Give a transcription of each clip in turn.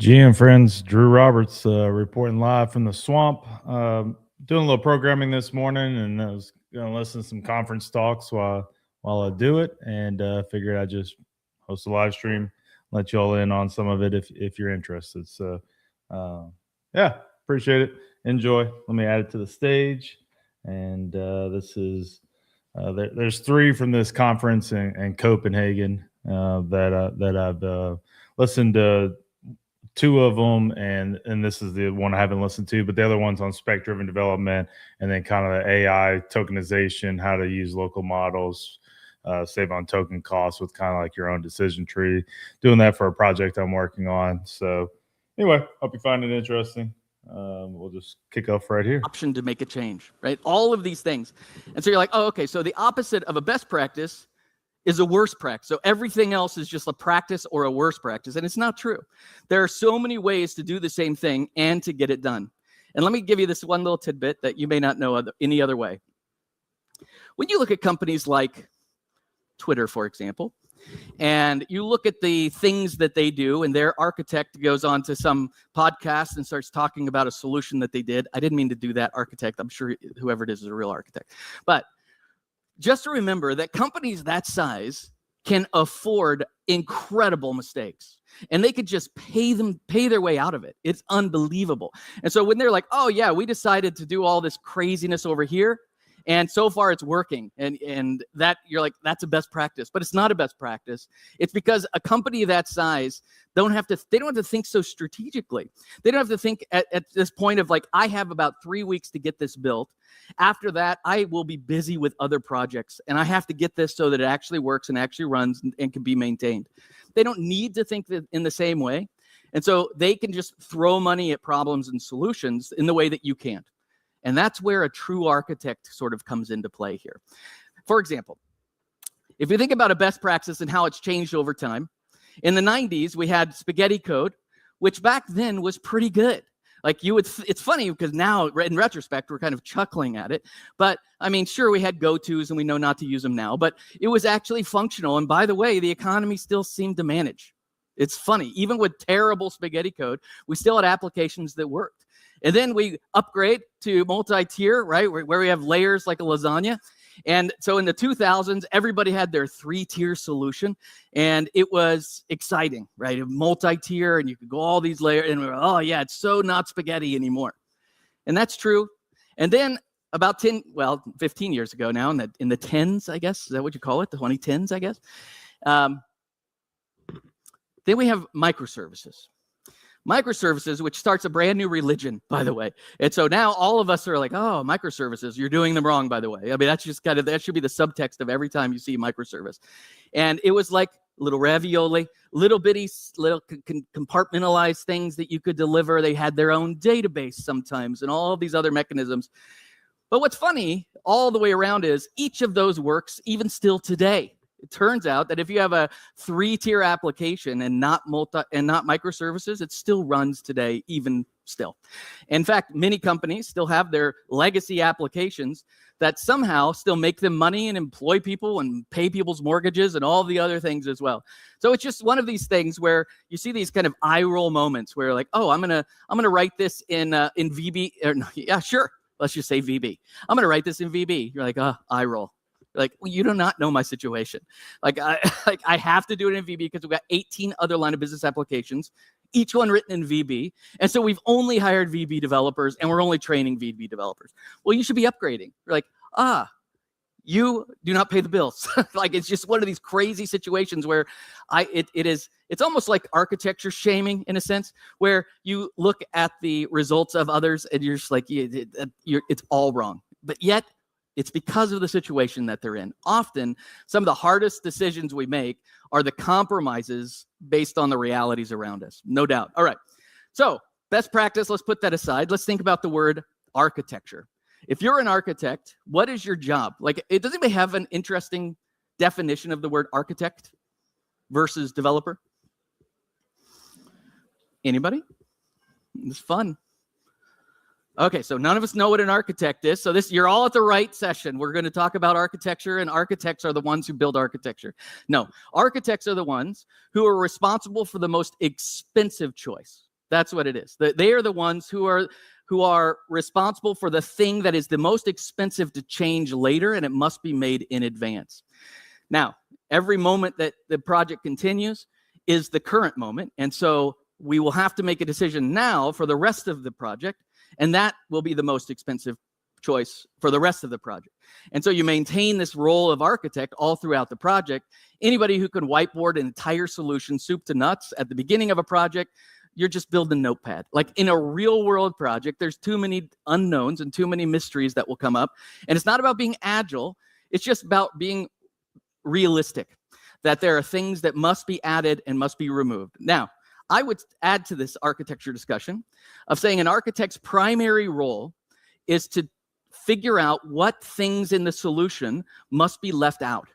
GM friends, Drew Roberts reporting live from the swamp. Doing a little programming this morning, and I was going to listen to some conference talks while I do it, and figured I'd just host a live stream, let you all in on some of it if you're interested. So, yeah, appreciate it. Enjoy. Let me add it to the stage, and this is there's three from this conference in Copenhagen that I've listened to two of them, and this is the one I haven't listened to, but the other one's on spec driven development, and then kind of the AI tokenization, how to use local models, save on token costs with kind of like your own decision tree. Doing that for a project I'm working on. So anyway, hope you find it interesting. We'll just kick off right here. Option to make a change, right? All of these things. And so you're like, oh, okay, so the opposite of a best practice is a worse practice. So everything else is just a practice or a worse practice. And it's not true. There are so many ways to do the same thing and to get it done. And let me give you this one little tidbit that you may not know any other way. When you look at companies like Twitter, for example, and you look at the things that they do, and their architect goes on to some podcast and starts talking about a solution that they did. I didn't mean to do that, architect. I'm sure whoever it is a real architect. But just to remember that companies that size can afford incredible mistakes, and they could just pay their way out of it. It's unbelievable. And so when they're like, oh yeah, we decided to do all this craziness over here, and so far it's working, and that you're like, that's a best practice, but it's not a best practice. It's because a company that size they don't have to think so strategically. They don't have to think at this point of like, I have about 3 weeks to get this built. After that, I will be busy with other projects, and I have to get this so that it actually works and actually runs and can be maintained. They don't need to think that in the same way. And so they can just throw money at problems and solutions in the way that you can't. And that's where a true architect sort of comes into play here. For example, if you think about a best practice and how it's changed over time, in the 90s, we had spaghetti code, which back then was pretty good. Like it's funny because now, in retrospect, we're kind of chuckling at it. But I mean, sure, we had go-tos and we know not to use them now, but it was actually functional. And by the way, the economy still seemed to manage. It's funny, even with terrible spaghetti code, we still had applications that worked. And then we upgrade to multi-tier, right, where we have layers like a lasagna. And so in the 2000s, everybody had their 3-tier solution, and it was exciting, right? Multi-tier, and you could go all these layers, and we were, oh yeah, it's so not spaghetti anymore. And that's true. And then about 15 years ago now, in the 10s, I guess, is that what you call it? The 2010s, I guess. Then we have microservices. Microservices, which starts a brand new religion, by the way. And so now all of us are like, oh, microservices, you're doing them wrong, by the way. I mean, that's just that should be the subtext of every time you see microservice. And it was like little ravioli, little bitty, little compartmentalized things that you could deliver. They had their own database sometimes and all of these other mechanisms. But what's funny all the way around is each of those works even still today. It turns out that if you have a 3-tier application and not microservices, it still runs today, even still. In fact, many companies still have their legacy applications that somehow still make them money and employ people and pay people's mortgages and all the other things as well. So it's just one of these things where you see these kind of eye roll moments where like, oh, I'm gonna write this in VB. Or no, yeah, sure. Let's just say VB. I'm gonna write this in VB. You're like, eye roll. Like, well, you do not know my situation. Like I have to do it in VB because we've got 18 other line of business applications, each one written in VB. And so we've only hired VB developers, and we're only training VB developers. Well, you should be upgrading. You're like, you do not pay the bills. Like, it's just one of these crazy situations where it's almost like architecture shaming in a sense, where you look at the results of others and you're just like, it's all wrong. But yet, it's because of the situation that they're in. Often, some of the hardest decisions we make are the compromises based on the realities around us. No doubt. All right. So, best practice, let's put that aside. Let's think about the word architecture. If you're an architect, what is your job? Like, does anybody have an interesting definition of the word architect versus developer? Anybody? It's fun. Okay, so none of us know what an architect is. So you're all at the right session. We're going to talk about architecture, and architects are the ones who build architecture. No, architects are the ones who are responsible for the most expensive choice. That's what it is. They are the ones who are responsible for the thing that is the most expensive to change later, and it must be made in advance. Now, every moment that the project continues is the current moment, and so we will have to make a decision now for the rest of the project. And that will be the most expensive choice for the rest of the project. And so you maintain this role of architect all throughout the project. Anybody who can whiteboard an entire solution, soup to nuts, at the beginning of a project, you're just building Notepad. Like in a real world project, there's too many unknowns and too many mysteries that will come up. And it's not about being agile. It's just about being realistic, that there are things that must be added and must be removed. Now, I would add to this architecture discussion of saying an architect's primary role is to figure out what things in the solution must be left out,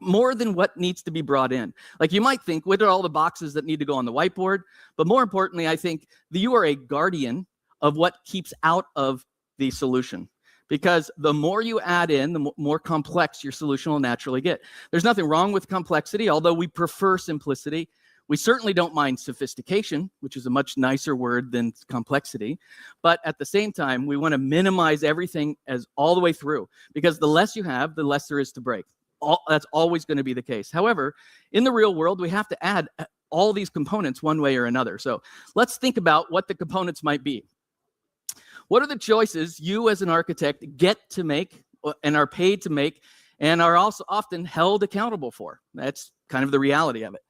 more than what needs to be brought in. Like you might think, what are all the boxes that need to go on the whiteboard? But more importantly, I think that you are a guardian of what keeps out of the solution. Because the more you add in, the more complex your solution will naturally get. There's nothing wrong with complexity, although we prefer simplicity. We certainly don't mind sophistication, which is a much nicer word than complexity. But at the same time, we want to minimize everything as all the way through, because the less you have, the less there is to break. That's always going to be the case. However, in the real world, we have to add all these components one way or another. So let's think about what the components might be. What are the choices you as an architect get to make and are paid to make and are also often held accountable for? That's kind of the reality of it.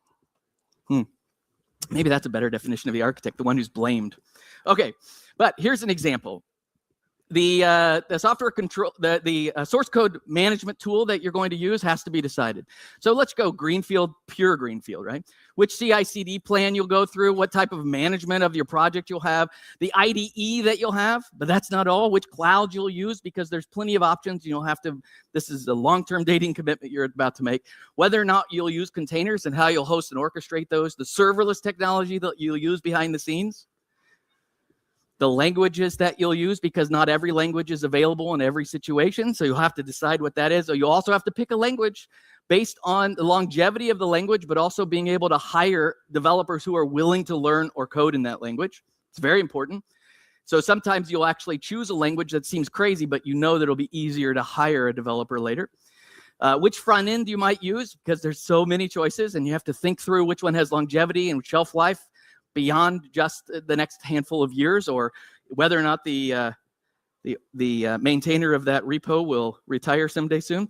Maybe that's a better definition of the architect, the one who's blamed. Okay, but here's an example. The software control, the source code management tool that you're going to use has to be decided. So let's go greenfield, pure greenfield, right? Which CI/CD plan you'll go through, what type of management of your project you'll have, the IDE that you'll have, but that's not all, which cloud you'll use, because there's plenty of options. You'll have to, this is a long-term dating commitment you're about to make, whether or not you'll use containers and how you'll host and orchestrate those, the serverless technology that you'll use behind the scenes, the languages that you'll use, because not every language is available in every situation. So you'll have to decide what that is. Or you'll also have to pick a language based on the longevity of the language, but also being able to hire developers who are willing to learn or code in that language. It's very important. So sometimes you'll actually choose a language that seems crazy, but you know that it'll be easier to hire a developer later. Which front end you might use, because there's so many choices, and you have to think through which one has longevity and shelf life beyond just the next handful of years, or whether or not the maintainer of that repo will retire someday soon.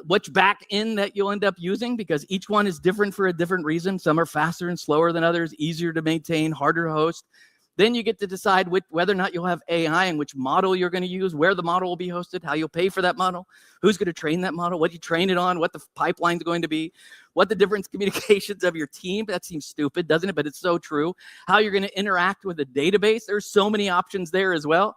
Which back end that you'll end up using, because each one is different for a different reason. Some are faster and slower than others, easier to maintain, harder to host. Then you get to decide whether or not you'll have AI and which model you're going to use, where the model will be hosted, how you'll pay for that model, who's going to train that model, what you train it on, what the pipeline's going to be, what the different communications of your team. That seems stupid, doesn't it? But it's so true. How you're going to interact with a database. There's so many options there as well.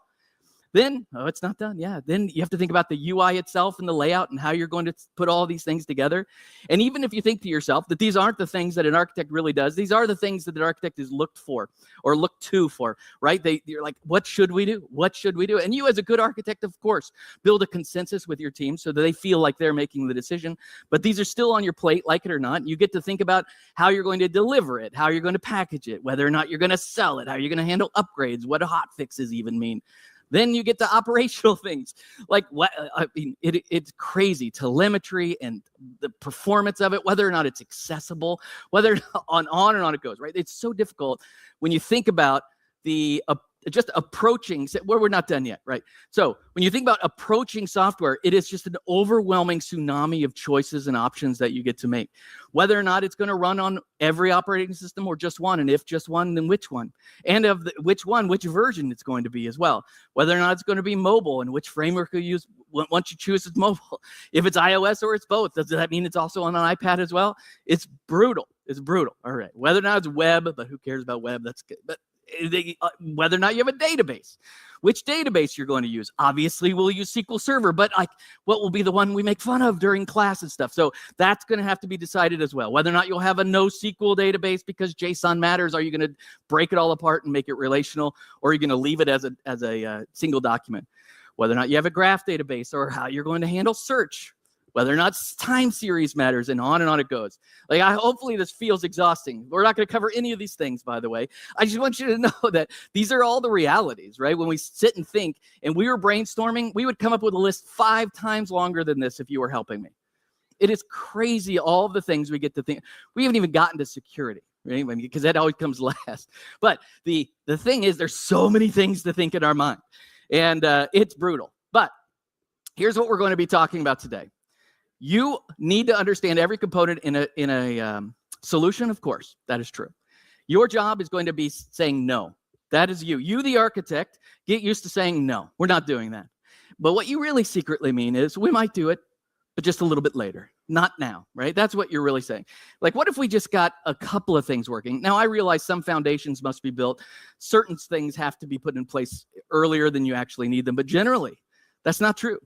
Then, oh, it's not done. Yeah. Then you have to think about the UI itself and the layout and how you're going to put all these things together. And even if you think to yourself that these aren't the things that an architect really does, these are the things that an architect is looked for or looked to for, right? You're like, what should we do? What should we do? And you as a good architect, of course, build a consensus with your team so that they feel like they're making the decision. But these are still on your plate, like it or not. You get to think about how you're going to deliver it, how you're going to package it, whether or not you're going to sell it, how you're going to handle upgrades, what do hot fixes even mean. Then you get to operational things like what I mean. It's crazy, telemetry and the performance of it, whether or not it's accessible, whether on and on it goes. Right? It's so difficult when you think about the just approaching where we're not done yet. Right? So when you think about approaching software, it is just an overwhelming tsunami of choices and options that you get to make. Whether or not it's going to run on every operating system or just one, and if just one, then which one, and of which version it's going to be as well. Whether or not it's going to be mobile and which framework you use once you choose it's mobile. If it's iOS or it's both, does that mean it's also on an iPad as well? It's brutal. It's brutal. All right. Whether or not it's web, but who cares about web? That's good. But whether or not you have a database. Which database you're going to use. Obviously, we'll use SQL Server, but like, what will be the one we make fun of during class and stuff? So that's going to have to be decided as well. Whether or not you'll have a NoSQL database because JSON matters. Are you going to break it all apart and make it relational, or are you going to leave it as a single document? Whether or not you have a graph database, or how you're going to handle search. Whether or not time series matters, and on it goes. Like, hopefully this feels exhausting. We're not going to cover any of these things, by the way. I just want you to know that these are all the realities, right? When we sit and think, and we were brainstorming, we would come up with a list 5 times longer than this if you were helping me. It is crazy, all of the things we get to think. We haven't even gotten to security, right? Because that always comes last. But the thing is, there's so many things to think in our mind, and it's brutal. But here's what we're going to be talking about today. You need to understand every component in a solution, of course. That is true. Your job is going to be saying no. That is you. You, the architect, get used to saying no. We're not doing that. But what you really secretly mean is we might do it, but just a little bit later. Not now, right? That's what you're really saying. Like, what if we just got a couple of things working? Now, I realize some foundations must be built. Certain things have to be put in place earlier than you actually need them. But generally, that's not true.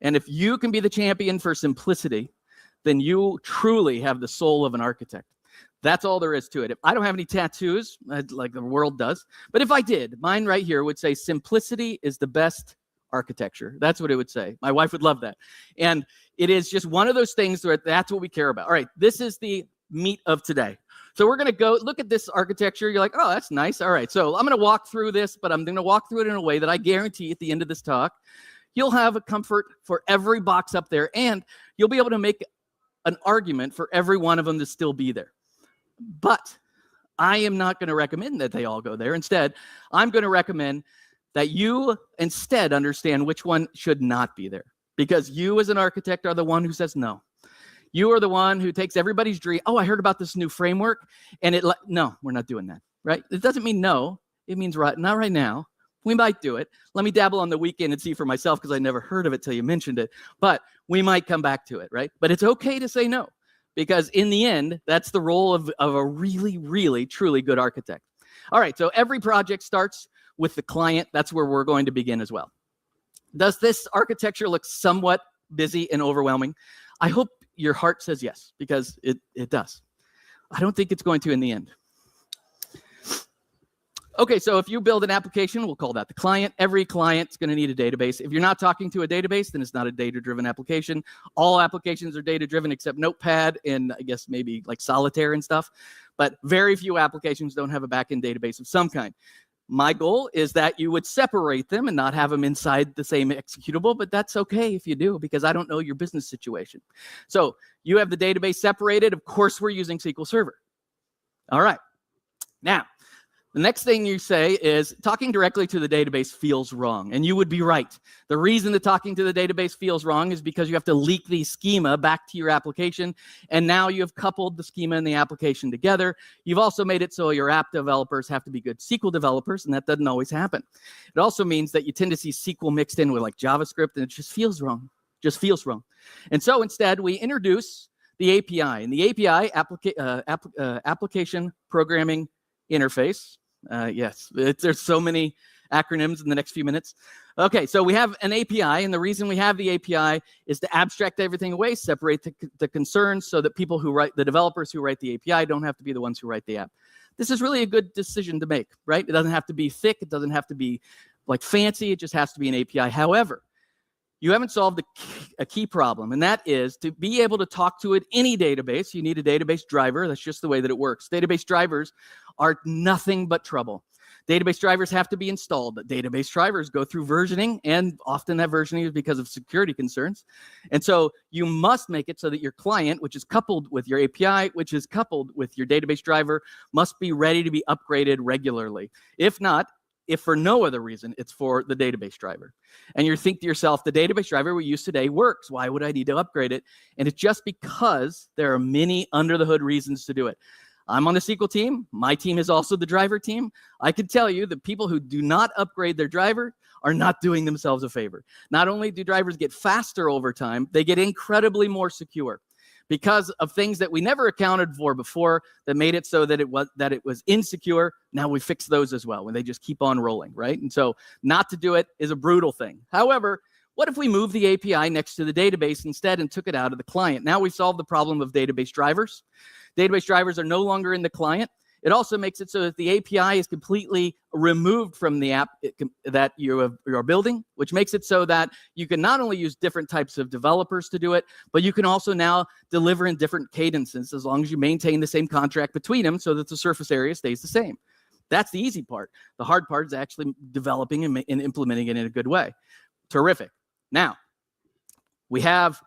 And if you can be the champion for simplicity, then you truly have the soul of an architect. That's all there is to it. If I don't have any tattoos, like the world does, but if I did, mine right here would say simplicity is the best architecture. That's what it would say. My wife would love that. And it is just one of those things where that's what we care about. All right, this is the meat of today. So we're going to go look at this architecture. You're like, oh, that's nice. All right, so I'm going to walk through this, but I'm going to walk through it in a way that I guarantee at the end of this talk, you'll have a comfort for every box up there, and you'll be able to make an argument for every one of them to still be there. But I am not going to recommend that they all go there. Instead, I'm going to recommend that you instead understand which one should not be there, because you as an architect are the one who says no. You are the one who takes everybody's dream. Oh, I heard about this new framework, and no, we're not doing that, right? It doesn't mean no. It means not right now. We might do it. Let me dabble on the weekend and see for myself, because I never heard of it till you mentioned it. But we might come back to it, right? But it's okay to say no, because in the end, that's the role of a really, really, truly good architect. All right, so every project starts with the client. That's where we're going to begin as well. Does this architecture look somewhat busy and overwhelming? I hope your heart says yes, because it does. I don't think it's going to in the end. Okay, so if you build an application, we'll call that the client. Every client's going to need a database. If you're not talking to a database, then it's not a data-driven application. All applications are data-driven except Notepad and I guess maybe like Solitaire and stuff. But very few applications don't have a backend database of some kind. My goal is that you would separate them and not have them inside the same executable, but that's okay if you do, because I don't know your business situation. So you have the database separated. Of course, we're using SQL Server. All right. Now, the next thing you say is talking directly to the database feels wrong, and you would be right. The reason that talking to the database feels wrong is because you have to leak the schema back to your application, and now you have coupled the schema and the application together. You've also made it so your app developers have to be good SQL developers, and that doesn't always happen. It also means that you tend to see SQL mixed in with like JavaScript, and it just feels wrong. Just feels wrong. And so instead, we introduce the API, and the API, application programming interface. Yes, there's so many acronyms in the next few minutes. Okay, so we have an API, and the reason we have the API is to abstract everything away, separate the concerns so that the developers who write the API don't have to be the ones who write the app. This is really a good decision to make, right? It doesn't have to be thick. It doesn't have to be like fancy. It just has to be an API. However, you haven't solved a key problem, and that is to be able to talk to any database, you need a database driver. That's just the way that it works. Database drivers are nothing but trouble. Database drivers have to be installed. Database drivers go through versioning, and often that versioning is because of security concerns. And so you must make it so that your client, which is coupled with your API, which is coupled with your database driver, must be ready to be upgraded regularly. If not, if for no other reason, it's for the database driver. And you think to yourself, the database driver we use today works. Why would I need to upgrade it? And it's just because there are many under the hood reasons to do it. I'm on the SQL team. My team is also the driver team. I can tell you that people who do not upgrade their driver are not doing themselves a favor. Not only do drivers get faster over time, they get incredibly more secure. because of things that we never accounted for before that made it so that it was insecure. Now we fix those as well, when they just keep on rolling, right? And so not to do it is a brutal thing. However, what if we move the API next to the database instead and took it out of the client? Now we solve the problem of database drivers. Database drivers are no longer in the client. It also makes it so that the API is completely removed from the app that you are building, which makes it so that you can not only use different types of developers to do it, but you can also now deliver in different cadences as long as you maintain the same contract between them so that the surface area stays the same. That's the easy part. The hard part is actually developing and implementing it in a good way. Terrific. Now, we have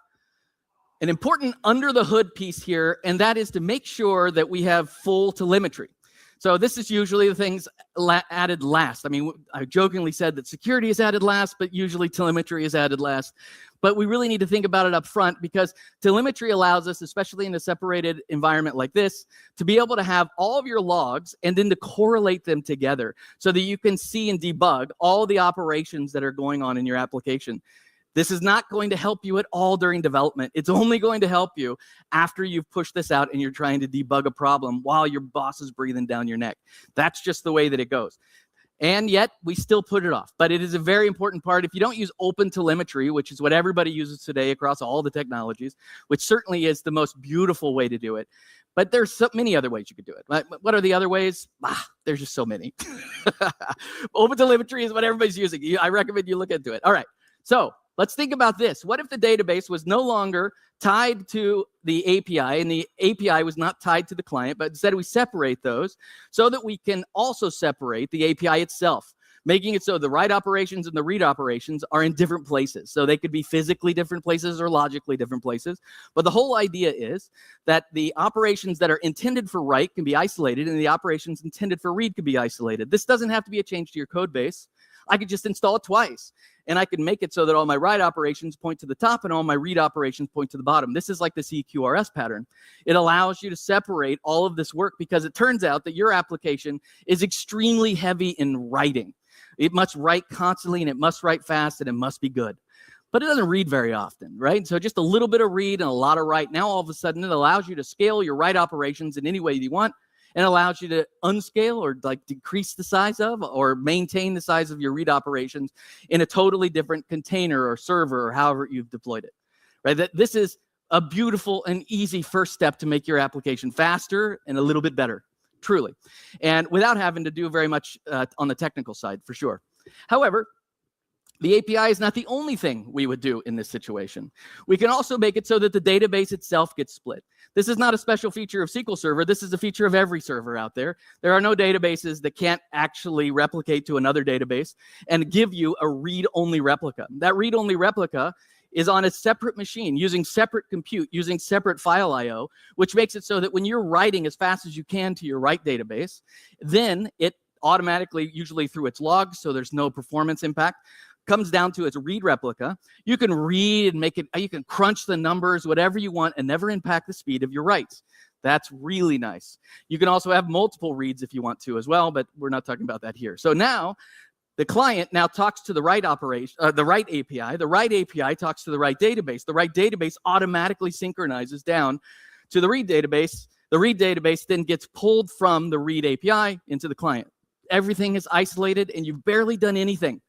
an important under the hood piece here, and that is to make sure that we have full telemetry. So this is usually the things added last. I mean, I jokingly said that security is added last, but usually telemetry is added last. But we really need to think about it up front, because telemetry allows us, especially in a separated environment like this, to be able to have all of your logs and then to correlate them together so that you can see and debug all the operations that are going on in your application. This is not going to help you at all during development. It's only going to help you after you've pushed this out and you're trying to debug a problem while your boss is breathing down your neck. That's just the way that it goes. And yet, we still put it off. But it is a very important part. If you don't use open telemetry, which is what everybody uses today across all the technologies, which certainly is the most beautiful way to do it, but there's so many other ways you could do it. What are the other ways? There's just so many. Open telemetry is what everybody's using. I recommend you look into it. All right. So let's think about this. What if the database was no longer tied to the API and the API was not tied to the client, but instead we separate those so that we can also separate the API itself, making it so the write operations and the read operations are in different places. So they could be physically different places or logically different places. But the whole idea is that the operations that are intended for write can be isolated and the operations intended for read can be isolated. This doesn't have to be a change to your code base. I could just install it twice, and I can make it so that all my write operations point to the top and all my read operations point to the bottom. This is like the CQRS pattern. It allows you to separate all of this work because it turns out that your application is extremely heavy in writing. It must write constantly, and it must write fast, and it must be good. But it doesn't read very often, right? So just a little bit of read and a lot of write. Now all of a sudden it allows you to scale your write operations in any way you want, and allows you to unscale or like decrease the size of or maintain the size of your read operations in a totally different container or server or however you've deployed it, right? This is a beautiful and easy first step to make your application faster and a little bit better, truly, and without having to do very much on the technical side, for sure. However, the API is not the only thing we would do in this situation. We can also make it so that the database itself gets split. This is not a special feature of SQL Server. This is a feature of every server out there. There are no databases that can't actually replicate to another database and give you a read-only replica. That read-only replica is on a separate machine, using separate compute, using separate file I/O, which makes it so that when you're writing as fast as you can to your write database, then it automatically, usually through its logs, so there's no performance impact, comes down to its read replica. You can read and make it, you can crunch the numbers, whatever you want, and never impact the speed of your writes. That's really nice. You can also have multiple reads if you want to as well, but we're not talking about that here. So now the client now talks to the write operation, the write API. The write API talks to the write database. The write database automatically synchronizes down to the read database. The read database then gets pulled from the read API into the client. Everything is isolated, and you've barely done anything.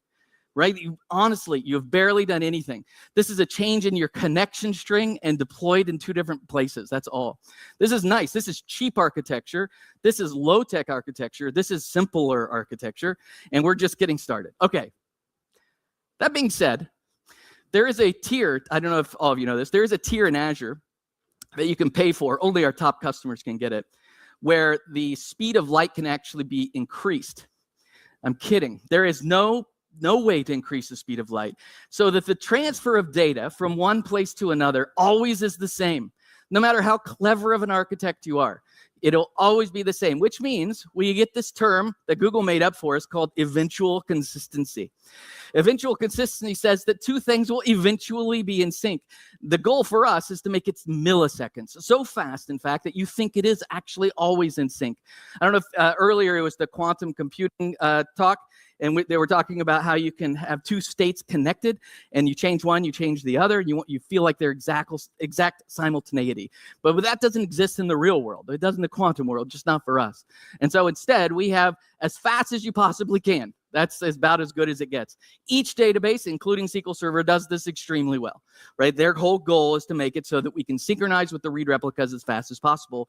Right? Honestly, you've barely done anything. This is a change in your connection string and deployed in two different places. That's all. This is nice. This is cheap architecture. This is low-tech architecture. This is simpler architecture. And we're just getting started. Okay. That being said, there is a tier. I don't know if all of you know this. There is a tier in Azure that you can pay for. Only our top customers can get it, where the speed of light can actually be increased. I'm kidding. There is no way to increase the speed of light, so that the transfer of data from one place to another always is the same, no matter how clever of an architect you are. It'll always be the same, which means we get this term that Google made up for us called eventual consistency. Eventual consistency says that two things will eventually be in sync. The goal for us is to make it milliseconds, so fast, in fact, that you think it is actually always in sync. I don't know if earlier it was the quantum computing talk, and they were talking about how you can have two states connected, and you change one, you change the other, and you feel like they're exact simultaneity. But that doesn't exist in the real world. It does in the quantum world, just not for us. And so instead, we have as fast as you possibly can. That's about as good as it gets. Each database, including SQL Server, does this extremely well, right? Their whole goal is to make it so that we can synchronize with the read replicas as fast as possible.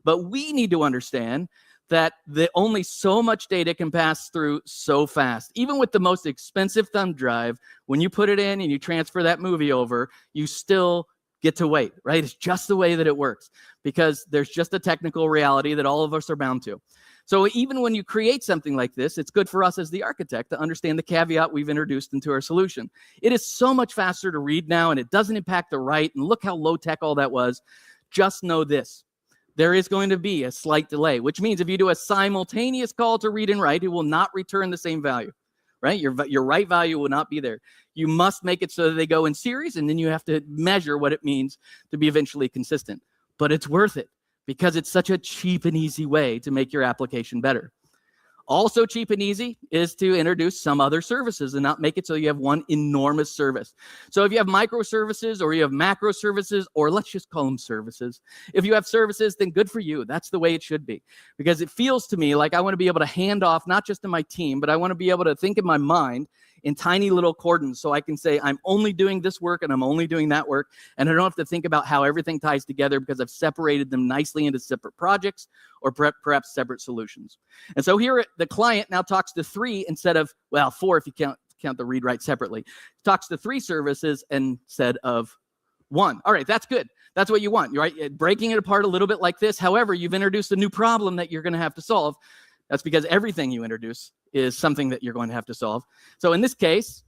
But we need to understand that only so much data can pass through so fast. Even with the most expensive thumb drive, when you put it in and you transfer that movie over, you still get to wait, right? It's just the way that it works, because there's just a technical reality that all of us are bound to. So even when you create something like this, it's good for us as the architect to understand the caveat we've introduced into our solution. It is so much faster to read now, and it doesn't impact the write, and look how low tech all that was. Just know this. There is going to be a slight delay, which means if you do a simultaneous call to read and write, it will not return the same value, right? Your write value will not be there. You must make it so that they go in series, and then you have to measure what it means to be eventually consistent. But it's worth it, because it's such a cheap and easy way to make your application better. Also cheap and easy is to introduce some other services and not make it so you have one enormous service. So if you have microservices, or you have macro services, or let's just call them services. If you have services, then good for you. That's the way it should be. Because it feels to me like I want to be able to hand off not just to my team, but I want to be able to think in my mind in tiny little cordons, so I can say I'm only doing this work and I'm only doing that work, and I don't have to think about how everything ties together because I've separated them nicely into separate projects or perhaps separate solutions. And so here the client now talks to 3 instead of, well, 4 if you count the read-write separately. Talks to 3 services instead of 1. All right, that's good. That's what you want, right? Breaking it apart a little bit like this. However, you've introduced a new problem that you're going to have to solve. That's because everything you introduce is something that you're going to have to solve. So in this case,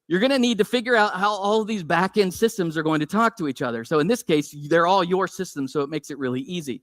you're going to need to figure out how all of these back-end systems are going to talk to each other. So in this case, they're all your systems, so it makes it really easy.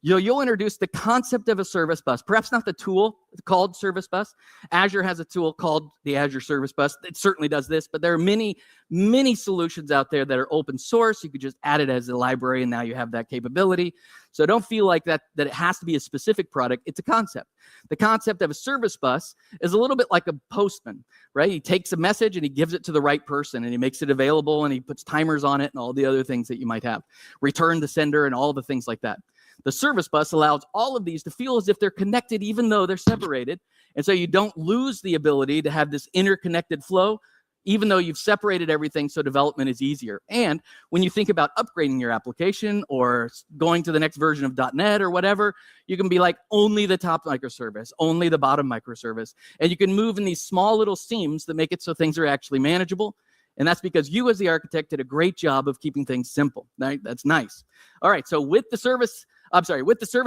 You'll introduce the concept of a service bus, perhaps not the tool called service bus. Azure has a tool called the Azure Service Bus. It certainly does this, but there are many, many solutions out there that are open source. You could just add it as a library, and now you have that capability. So don't feel like that it has to be a specific product. It's a concept. The concept of a service bus is a little bit like a postman, right? He takes a message and he gives it to the right person, and he makes it available, and he puts timers on it and all the other things that you might have. Return the sender and all the things like that. The service bus allows all of these to feel as if they're connected even though they're separated. And so you don't lose the ability to have this interconnected flow, even though you've separated everything, so development is easier. And when you think about upgrading your application or going to the next version of .NET or whatever, you can be like only the top microservice, only the bottom microservice. And you can move in these small little seams that make it so things are actually manageable. And that's because you as the architect did a great job of keeping things simple. Right? That's nice. All right, so with the service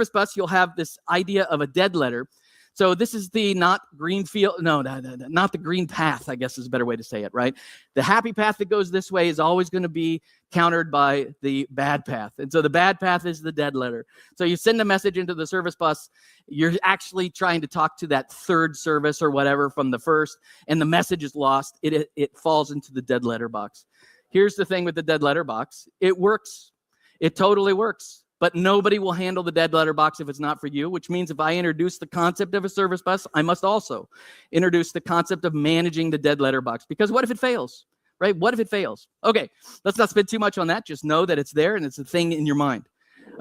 bus, you'll have this idea of a dead letter. So this is the not the green path, I guess is a better way to say it, right? The happy path that goes this way is always going to be countered by the bad path. And so the bad path is the dead letter. So you send a message into the service bus, you're actually trying to talk to that third service or whatever from the first, and the message is lost. It falls into the dead letter box. Here's the thing with the dead letter box. It works. It totally works. But nobody will handle the dead letter box if it's not for you, which means if I introduce the concept of a service bus, I must also introduce the concept of managing the dead letter box. Because what if it fails, right? What if it fails? Okay, let's not spend too much on that. Just know that it's there and it's a thing in your mind.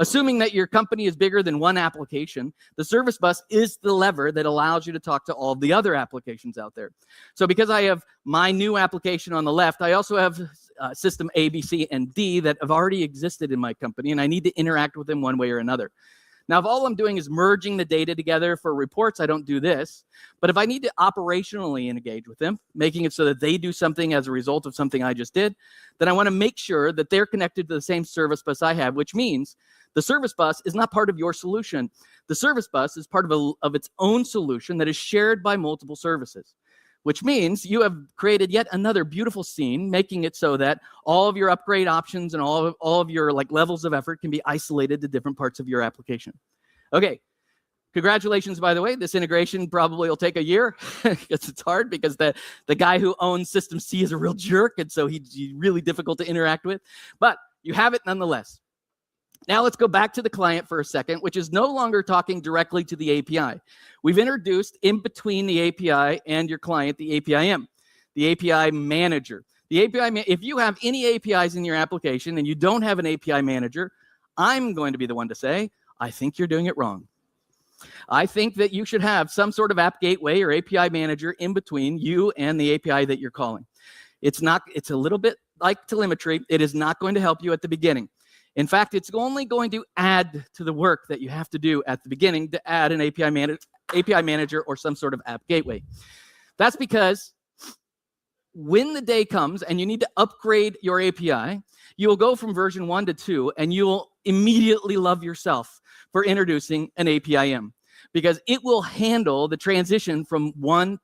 Assuming that your company is bigger than one application, the service bus is the lever that allows you to talk to all the other applications out there. So because I have my new application on the left, I also have system A, B, C, and D that have already existed in my company, and I need to interact with them one way or another. Now, if all I'm doing is merging the data together for reports, I don't do this. But if I need to operationally engage with them, making it so that they do something as a result of something I just did, then I want to make sure that they're connected to the same service bus I have, which means the service bus is not part of your solution. The service bus is part of its own solution that is shared by multiple services, which means you have created yet another beautiful scene, making it so that all of your upgrade options and all of your levels of effort can be isolated to different parts of your application. Okay. Congratulations, by the way. This integration probably will take a year because it's hard because the guy who owns System C is a real jerk, and so he's really difficult to interact with. But you have it nonetheless. Now let's go back to the client for a second, which is no longer talking directly to the API. We've introduced in between the API and your client the APIM, the API manager. The API, if you have any APIs in your application and you don't have an API manager, I'm going to be the one to say, I think you're doing it wrong. I think that you should have some sort of app gateway or API manager in between you and the API that you're calling. It's a little bit like telemetry. It is not going to help you at the beginning. In fact, it's only going to add to the work that you have to do at the beginning to add an API manager or some sort of app gateway. That's because when the day comes and you need to upgrade your API, you'll go from version 1 to 2, and you'll immediately love yourself for introducing an APIM, because it will handle the transition from from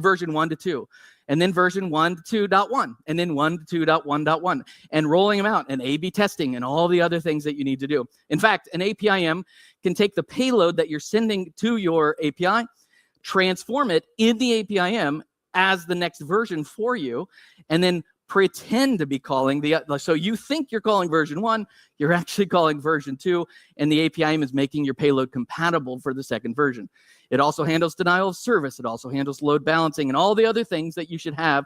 version 1 to 2, and then version 1 to 2.1, and then 1 to 2.1.1, and rolling them out, and A/B testing, and all the other things that you need to do. In fact, an APIM can take the payload that you're sending to your API, transform it in the APIM as the next version for you, and then pretend to be calling so you think you're calling version 1, you're actually calling version 2, and the APIM is making your payload compatible for the second version. It also handles denial of service. It also handles load balancing and all the other things that you should have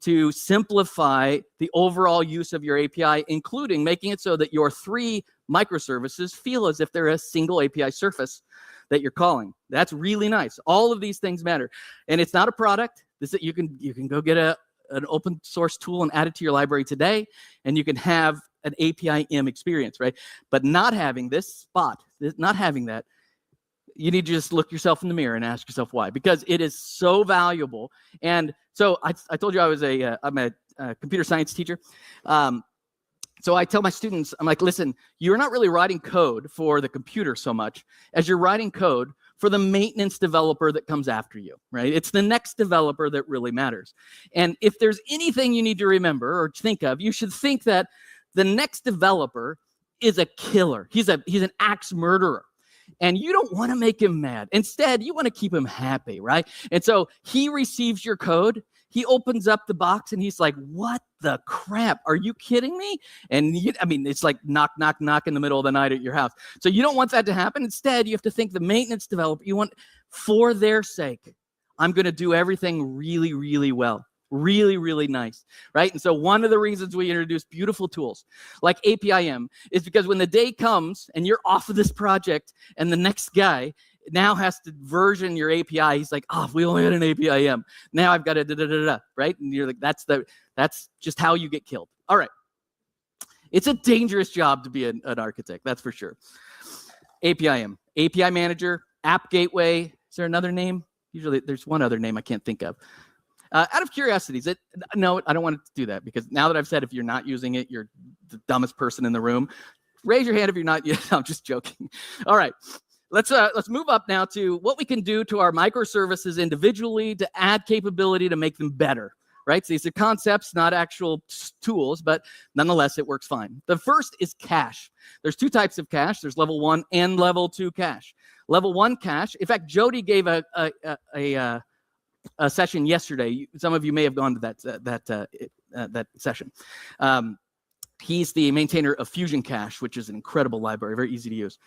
to simplify the overall use of your API, including making it so that your 3 microservices feel as if they're a single API surface that you're calling. That's really nice. All of these things matter. And it's not a product. You can go get an open source tool and add it to your library today, and you can have an APIM experience, right? But not having not having that, you need to just look yourself in the mirror and ask yourself why, because it is so valuable. And so I told you I'm a computer science teacher. So I tell my students, I'm like, listen, you're not really writing code for the computer so much as you're writing code for the maintenance developer that comes after you, right? It's the next developer that really matters. And if there's anything you need to remember or think of, you should think that the next developer is a killer. He's an axe murderer. And you don't want to make him mad. Instead, you want to keep him happy, right? And so he receives your code. He opens up the box and he's like, what the crap? Are you kidding me? And it's like knock, knock, knock in the middle of the night at your house. So you don't want that to happen. Instead, you have to think the maintenance developer, you want, for their sake, I'm going to do everything really, really well. Really, really nice, right? And so one of the reasons we introduce beautiful tools like APIM is because when the day comes and you're off of this project and the next guy now has to version your API, he's like, oh, we only had an APIM. Now I've got a right? And you're like, that's just how you get killed. All right. It's a dangerous job to be an architect, that's for sure. APIM, API manager, app gateway. Is there another name? Usually there's one other name I can't think of. Out of curiosity, no, I don't want to do that, because now that I've said if you're not using it, you're the dumbest person in the room. Raise your hand if you're not. Yeah, I'm just joking. All right, let's move up now to what we can do to our microservices individually to add capability to make them better. Right, so these are concepts, not actual tools, but nonetheless, it works fine. The first is cache. There's 2 types of cache. There's level 1 and level 2 cache. Level 1 cache. In fact, Jody gave a session yesterday. Some of you may have gone to that session. He's the maintainer of Fusion Cache, which is an incredible library, very easy to use.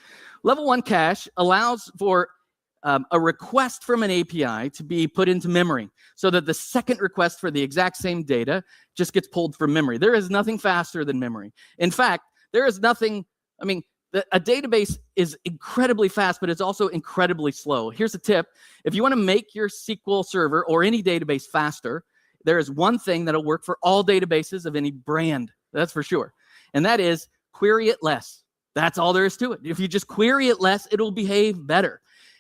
Level 1 cache allows for a request from an API to be put into memory so that the second request for the exact same data just gets pulled from memory. There is nothing faster than memory. In fact, there is nothing, a database is incredibly fast, but it's also incredibly slow. Here's a tip. If you want to make your SQL server or any database faster, there is one thing that'll work for all databases of any brand, that's for sure. And that is query it less. That's all there is to it. If you just query it less, it'll behave better.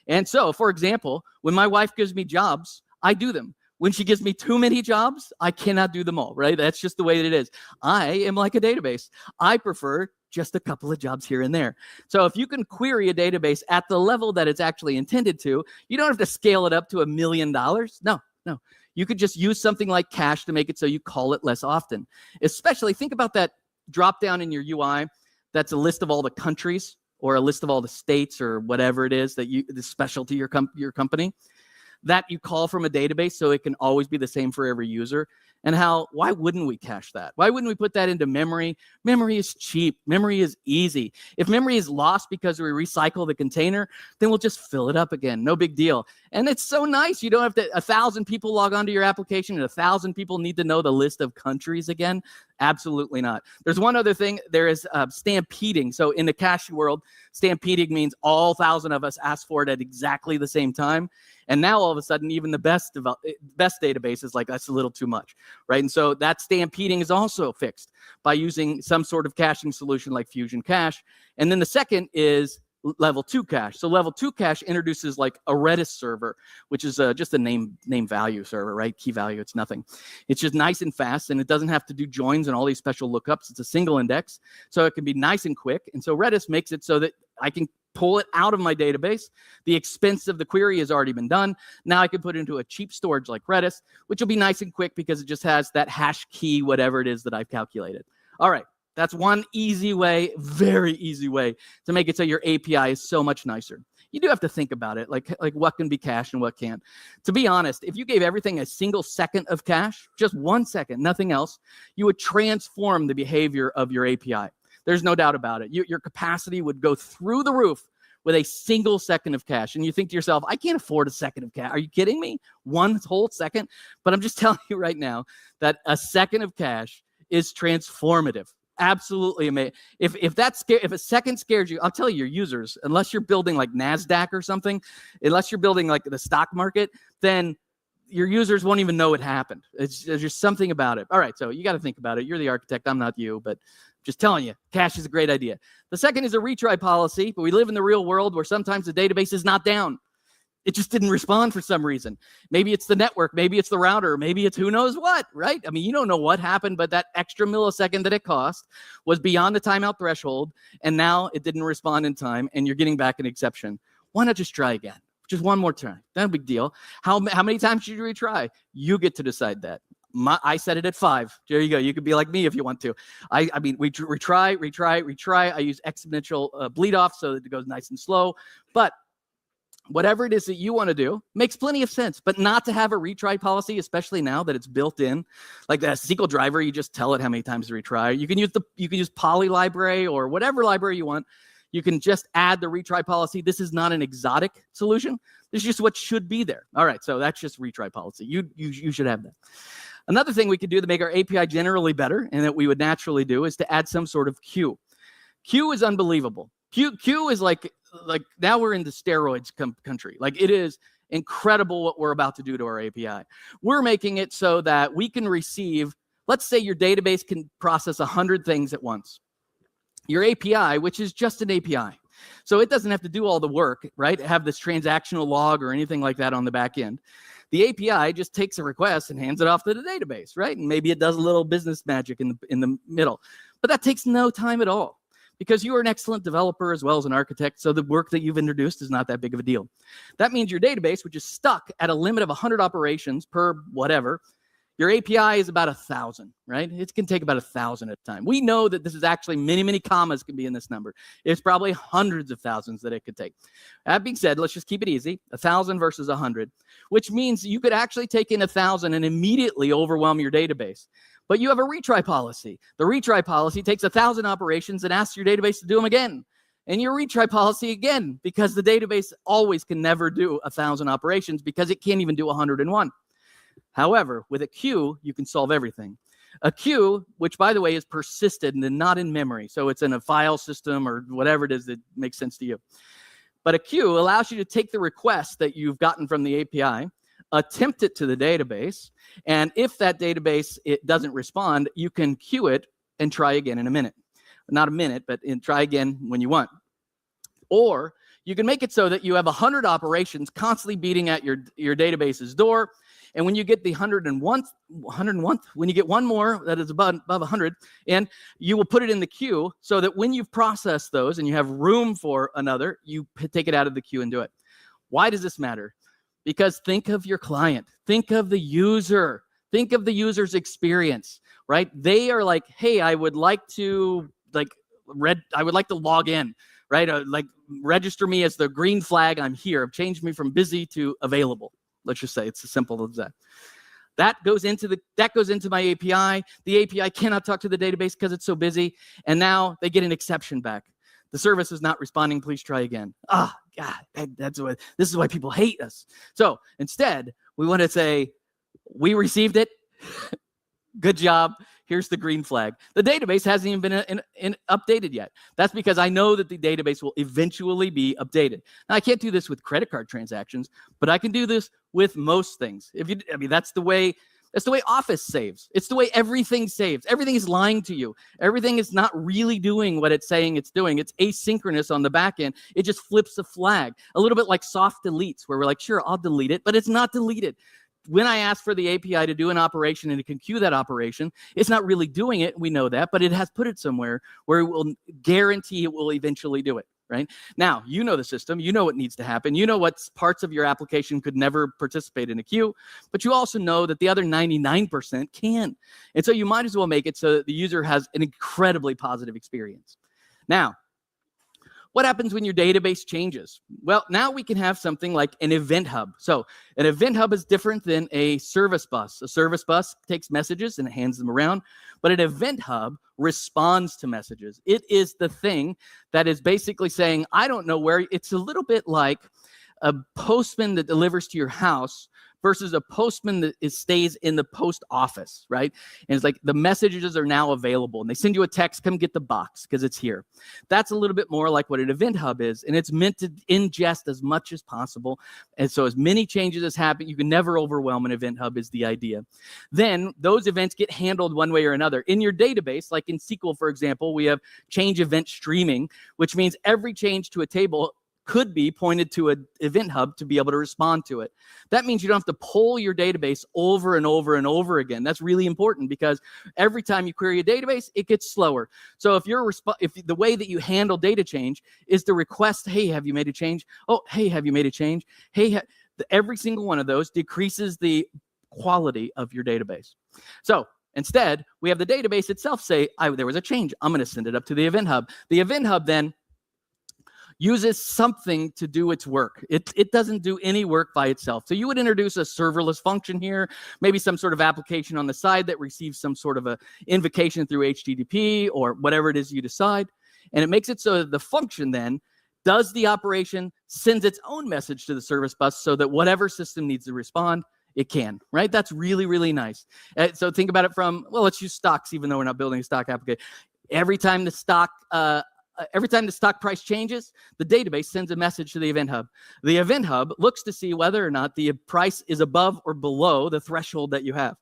And so, for example, when my wife gives me jobs, I do them. When she gives me too many jobs, I cannot do them all, right? That's just the way that it is. I am like a database. I prefer just a couple of jobs here and there. So if you can query a database at the level that it's actually intended to, you don't have to scale it up to $1 million. No. You could just use something like cache to make it so you call it less often. Especially, think about that drop down in your UI. That's a list of all the countries. or a list of all the states or whatever it is that the specialty your company, that you call from a database so it can always be the same for every user. And why wouldn't we cache that? Why wouldn't we put that into memory? Memory is cheap. Memory is easy. If memory is lost because we recycle the container, then we'll just fill it up again. No big deal. And it's so nice. You don't have to, 1,000 people log onto your application and 1,000 people need to know the list of countries again. Absolutely not. There's one other thing. There is stampeding. So in the cache world, stampeding means all 1,000 of us ask for it at exactly the same time. And now all of a sudden, even the best database is like, that's a little too much, right? And so that stampeding is also fixed by using some sort of caching solution like Fusion Cache. And then the second is level 2 cache. So level 2 cache introduces like a Redis server, which is just a name value server, right? Key value, it's nothing. It's just nice and fast, and it doesn't have to do joins and all these special lookups. It's a single index, so it can be nice and quick. And so Redis makes it so that I can pull it out of my database. The expense of the query has already been done. Now I can put it into a cheap storage like Redis, which will be nice and quick because it just has that hash key, whatever it is that I've calculated. All right. That's one easy way, very easy way to make it so your API is so much nicer. You do have to think about it, like what can be cached and what can't. To be honest, if you gave everything a single second of cache, just 1 second, nothing else, you would transform the behavior of your API. There's no doubt about it. Your capacity would go through the roof with a single second of cache. And you think to yourself, I can't afford a second of cache. Are you kidding me? 1 whole second? But I'm just telling you right now that a second of cache is transformative. Absolutely amazing. If a second scares you, I'll tell you, your users, unless you're building like NASDAQ or something, unless you're building like the stock market, then your users won't even know it happened. There's just something about it. All right, so you got to think about it. You're the architect. I'm not you, but just telling you, cache is a great idea. The second is a retry policy, but we live in the real world where sometimes the database is not down. It just didn't respond for some reason. Maybe it's the network, maybe it's the router, maybe it's who knows what, right? I mean, you don't know what happened, but that extra millisecond that it cost was beyond the timeout threshold, and now it didn't respond in time, and you're getting back an exception. Why not just try again? Just one more time. Not a big deal. How many times should you retry? You get to decide that. I set it at 5. There you go. You could be like me if you want to. I mean, we retry. I use exponential bleed off so that it goes nice and slow, but whatever it is that you want to do makes plenty of sense, but not to have a retry policy, especially now that it's built in. Like that SQL driver, you just tell it how many times to retry. You can use Poly library or whatever library you want. You can just add the retry policy. This is not an exotic solution. This is just what should be there. All right, so that's just retry policy. You should have that. Another thing we could do to make our API generally better, and that we would naturally do, is to add some sort of queue. Queue is unbelievable. Queue is like now we're in the steroids country. Like, it is incredible what we're about to do to our API. We're making it so that we can receive, let's say your database can process 100 things at once. Your API, which is just an API, so it doesn't have to do all the work, right? Have this transactional log or anything like that on the back end. The API just takes a request and hands it off to the database, right? And maybe it does a little business magic in the middle, but that takes no time at all, because you are an excellent developer as well as an architect, so the work that you've introduced is not that big of a deal. That means your database, which is stuck at a limit of 100 operations per whatever, your API is about 1,000, right? It can take about 1,000 at a time. We know that this is actually many commas can be in this number. It's probably hundreds of thousands that it could take. That being said, let's just keep it easy, 1,000 versus 100, which means you could actually take in 1,000 and immediately overwhelm your database. But you have a retry policy. The retry policy takes 1,000 operations and asks your database to do them again. And your retry policy again, because the database always can never do 1,000 operations because it can't even do 101. However, with a queue, you can solve everything. A queue, which by the way is persisted and not in memory, so it's in a file system or whatever it is that makes sense to you. But a queue allows you to take the request that you've gotten from the API, attempt it to the database, and if that database it doesn't respond, you can queue it and try again in a minute. Not a minute, but try again when you want. Or you can make it so that you have 100 operations constantly beating at your database's door. And when you get the 101th, when you get one more that is above 100, and you will put it in the queue so that when you've processed those and you have room for another, you take it out of the queue and do it. Why does this matter? Because think of your client. Think of the user. Think of the user's experience, right? They are like, hey, I would like to would like to log in, right? Like register me as the green flag. I'm here. Change me from busy to available. Let's just say it's as simple as that. That goes into my API. The API cannot talk to the database because it's so busy. And now they get an exception back. The service is not responding. Please try again. God, this is why people hate us. So instead, we want to say, we received it. Good job. Here's the green flag. The database hasn't even been updated yet. That's because I know that the database will eventually be updated. Now, I can't do this with credit card transactions, but I can do this with most things. That's the way Office saves. It's the way everything saves. Everything is lying to you. Everything is not really doing what it's saying it's doing. It's asynchronous on the back end. It just flips a flag. A little bit like soft deletes, where we're like, sure, I'll delete it, but it's not deleted. When I ask for the API to do an operation and it can queue that operation, it's not really doing it. We know that, but it has put it somewhere where it will guarantee it will eventually do it, right? Now, you know the system. You know what needs to happen. You know what parts of your application could never participate in a queue, but you also know that the other 99% can. And so you might as well make it so that the user has an incredibly positive experience. Now, what happens when your database changes? Well, now we can have something like an event hub. So an event hub is different than a service bus. A service bus takes messages and hands them around, but an event hub responds to messages. It is the thing that is basically saying, I don't know where. It's a little bit like a postman that delivers to your house versus a postman that stays in the post office, right? And it's like the messages are now available and they send you a text, come get the box because it's here. That's a little bit more like what an event hub is, and it's meant to ingest as much as possible. And so as many changes as happen, you can never overwhelm an event hub is the idea. Then those events get handled one way or another. In your database, like in SQL, for example, we have change event streaming, which means every change to a table could be pointed to an event hub to be able to respond to it. That means you don't have to pull your database over and over and over again. That's really important because every time you query a database, it gets slower. So if the way that you handle data change is to request, hey, have you made a change? Oh, hey, have you made a change? Hey, every single one of those decreases the quality of your database. So instead, we have the database itself say, there was a change. I'm going to send it up to the event hub. The event hub then uses something to do its work. It doesn't do any work by itself. So you would introduce a serverless function here, maybe some sort of application on the side that receives some sort of a invocation through HTTP or whatever it is you decide. And it makes it so that the function then does the operation, sends its own message to the service bus so that whatever system needs to respond, it can, right? That's really, really nice. So think about it from, well, let's use stocks, even though we're not building a stock application. Every time the stock price changes, the database sends a message to the event hub. The event hub looks to see whether or not the price is above or below the threshold that you have.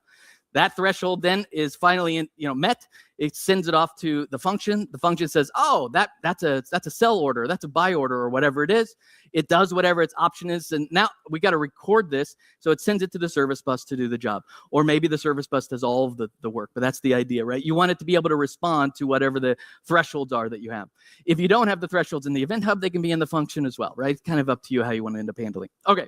That threshold then is finally met. It sends it off to the function. The function says, oh, that's a sell order, that's a buy order, or whatever it is. It does whatever its option is. And now we got to record this. So it sends it to the service bus to do the job. Or maybe the service bus does all of the work, but that's the idea, right? You want it to be able to respond to whatever the thresholds are that you have. If you don't have the thresholds in the event hub, they can be in the function as well, right? It's kind of up to you how you want to end up handling. Okay,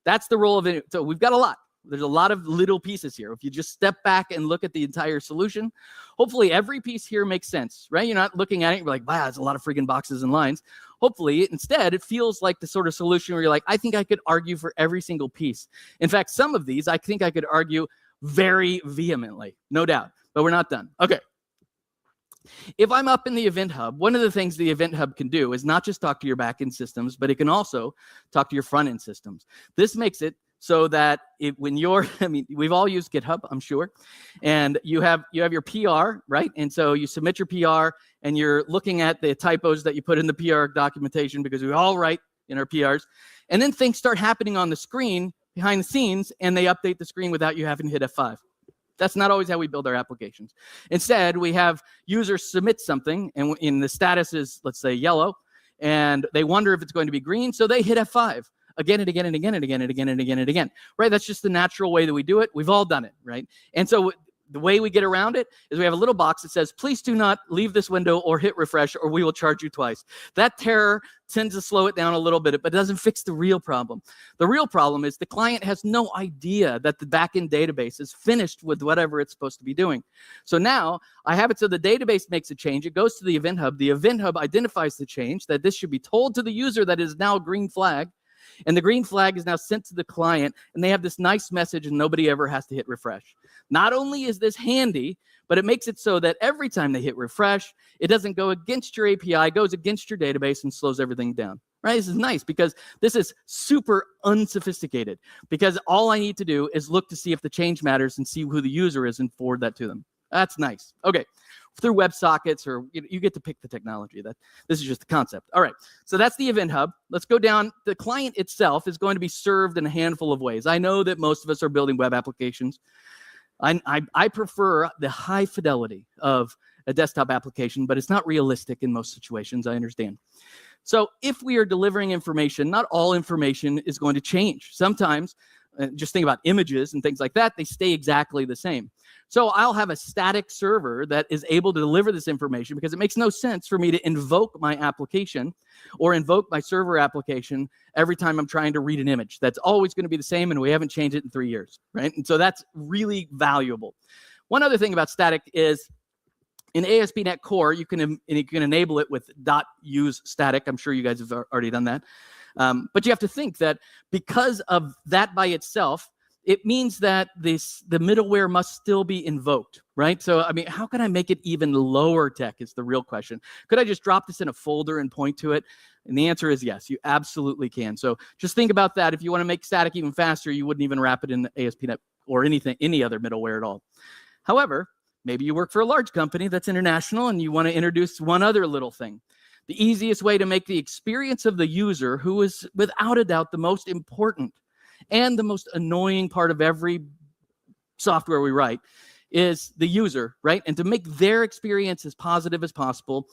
that's the role of it. So we've got a lot. There's a lot of little pieces here. If you just step back and look at the entire solution, hopefully every piece here makes sense, right? You're not looking at it and you're like, wow, it's a lot of freaking boxes and lines. Hopefully, instead, it feels like the sort of solution where you're like, I think I could argue for every single piece. In fact, some of these, I think I could argue very vehemently, no doubt, but we're not done. Okay. If I'm up in the event hub, one of the things the event hub can do is not just talk to your backend systems, but it can also talk to your front end systems. This makes it so that we've all used GitHub, I'm sure, and you have your PR, right? And so you submit your PR and you're looking at the typos that you put in the PR documentation because we all write in our PRs. And then things start happening on the screen behind the scenes and they update the screen without you having to hit F5. That's not always how we build our applications. Instead, we have users submit something and in the status is, let's say, yellow, and they wonder if it's going to be green, so they hit F5. Again and again and again and again and again and again and again, right? That's just the natural way that we do it. We've all done it, right? And so The way we get around it is we have a little box that says, please do not leave this window or hit refresh or we will charge you twice. That terror tends to slow it down a little bit, but doesn't fix the real problem. The real problem is the client has no idea that the backend database is finished with whatever it's supposed to be doing. So now I have it so the database makes a change. It goes to the Event Hub. The Event Hub identifies the change, that this should be told to the user that is now a green flag. And the green flag is now sent to the client, and they have this nice message, and nobody ever has to hit refresh. Not only is this handy, but it makes it so that every time they hit refresh, it doesn't go against your API, goes against your database and slows everything down. Right? This is nice because this is super unsophisticated, because all I need to do is look to see if the change matters and see who the user is and forward that to them. That's nice. Okay. Through WebSockets, or you get to pick the technology. This is just the concept. All right, so that's the Event Hub. Let's go down. The client itself is going to be served in a handful of ways. I know that most of us are building web applications. I prefer the high fidelity of a desktop application, but it's not realistic in most situations, I understand. So if we are delivering information, not all information is going to change. Sometimes, just think about images and things like that, they stay exactly the same. So I'll have a static server that is able to deliver this information, because it makes no sense for me to invoke my application or invoke my server application every time I'm trying to read an image. That's always going to be the same, and we haven't changed it in 3 years, right? And so that's really valuable. One other thing about static is in ASP.NET Core, you can enable it with .use static. I'm sure you guys have already done that. But you have to think that because of that by itself, it means that the middleware must still be invoked, right? So, I mean, how can I make it even lower tech is the real question. Could I just drop this in a folder and point to it? And the answer is yes, you absolutely can. So just think about that. If you want to make static even faster, you wouldn't even wrap it in ASP.NET or any other middleware at all. However, maybe you work for a large company that's international and you want to introduce one other little thing. The easiest way to make the experience of the user, who is without a doubt the most important and the most annoying part of every software we write, is the user, right? And to make their experience as positive as possible,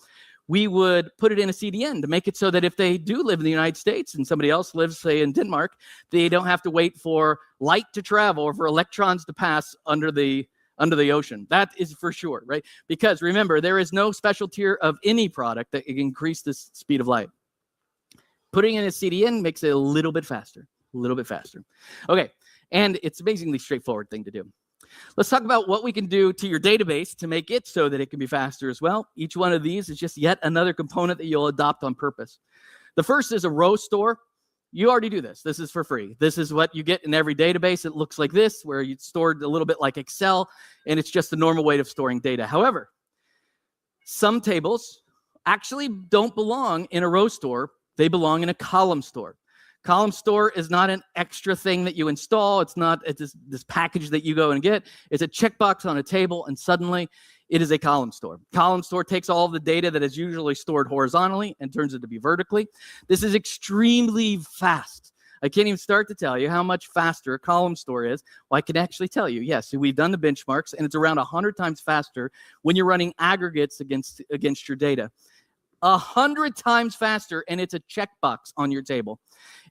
we would put it in a CDN to make it so that if they do live in the United States and somebody else lives, say, in Denmark, they don't have to wait for light to travel or for electrons to pass under the ocean. That is for sure, right? Because remember, there is no special tier of any product that can increase the speed of light. Putting in a CDN makes it a little bit faster. Okay, and it's an amazingly straightforward thing to do. Let's talk about what we can do to your database to make it so that it can be faster as well. Each one of these is just yet another component that you'll adopt on purpose. The first is a row store. You already do this. This is for free. This is what you get in every database. It looks like this, where you stored a little bit like Excel, and it's just the normal way of storing data. However, some tables actually don't belong in a row store. They belong in a column store. Column store is not an extra thing that you install. It's this package that you go and get. It's a checkbox on a table, and suddenly it is a column store. Column store takes all of the data that is usually stored horizontally and turns it to be vertically. This is extremely fast. I can't even start to tell you how much faster a column store is. Well, I can actually tell you, yes, we've done the benchmarks, and it's around 100 times faster when you're running aggregates against your data. 100 times faster, and it's a checkbox on your table.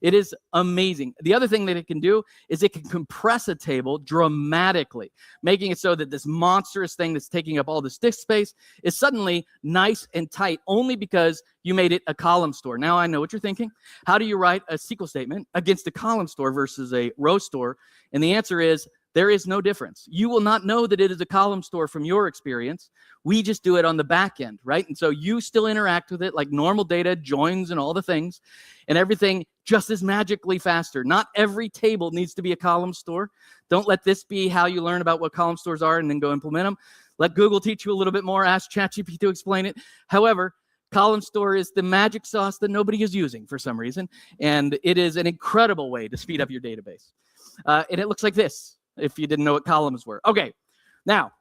It is amazing. The other thing that it can do is it can compress a table dramatically, making it so that this monstrous thing that's taking up all this disk space is suddenly nice and tight only because you made it a column store. Now I know what you're thinking. How do you write a SQL statement against a column store versus a row store? And the answer is, there is no difference. You will not know that it is a column store from your experience. We just do it on the back end, right? And so you still interact with it like normal data, joins and all the things, and everything just is magically faster. Not every table needs to be a column store. Don't let this be how you learn about what column stores are and then go implement them. Let Google teach you a little bit more. Ask ChatGPT to explain it. However, column store is the magic sauce that nobody is using for some reason, and it is an incredible way to speed up your database. And it looks like this, if you didn't know what columns were. Okay, now,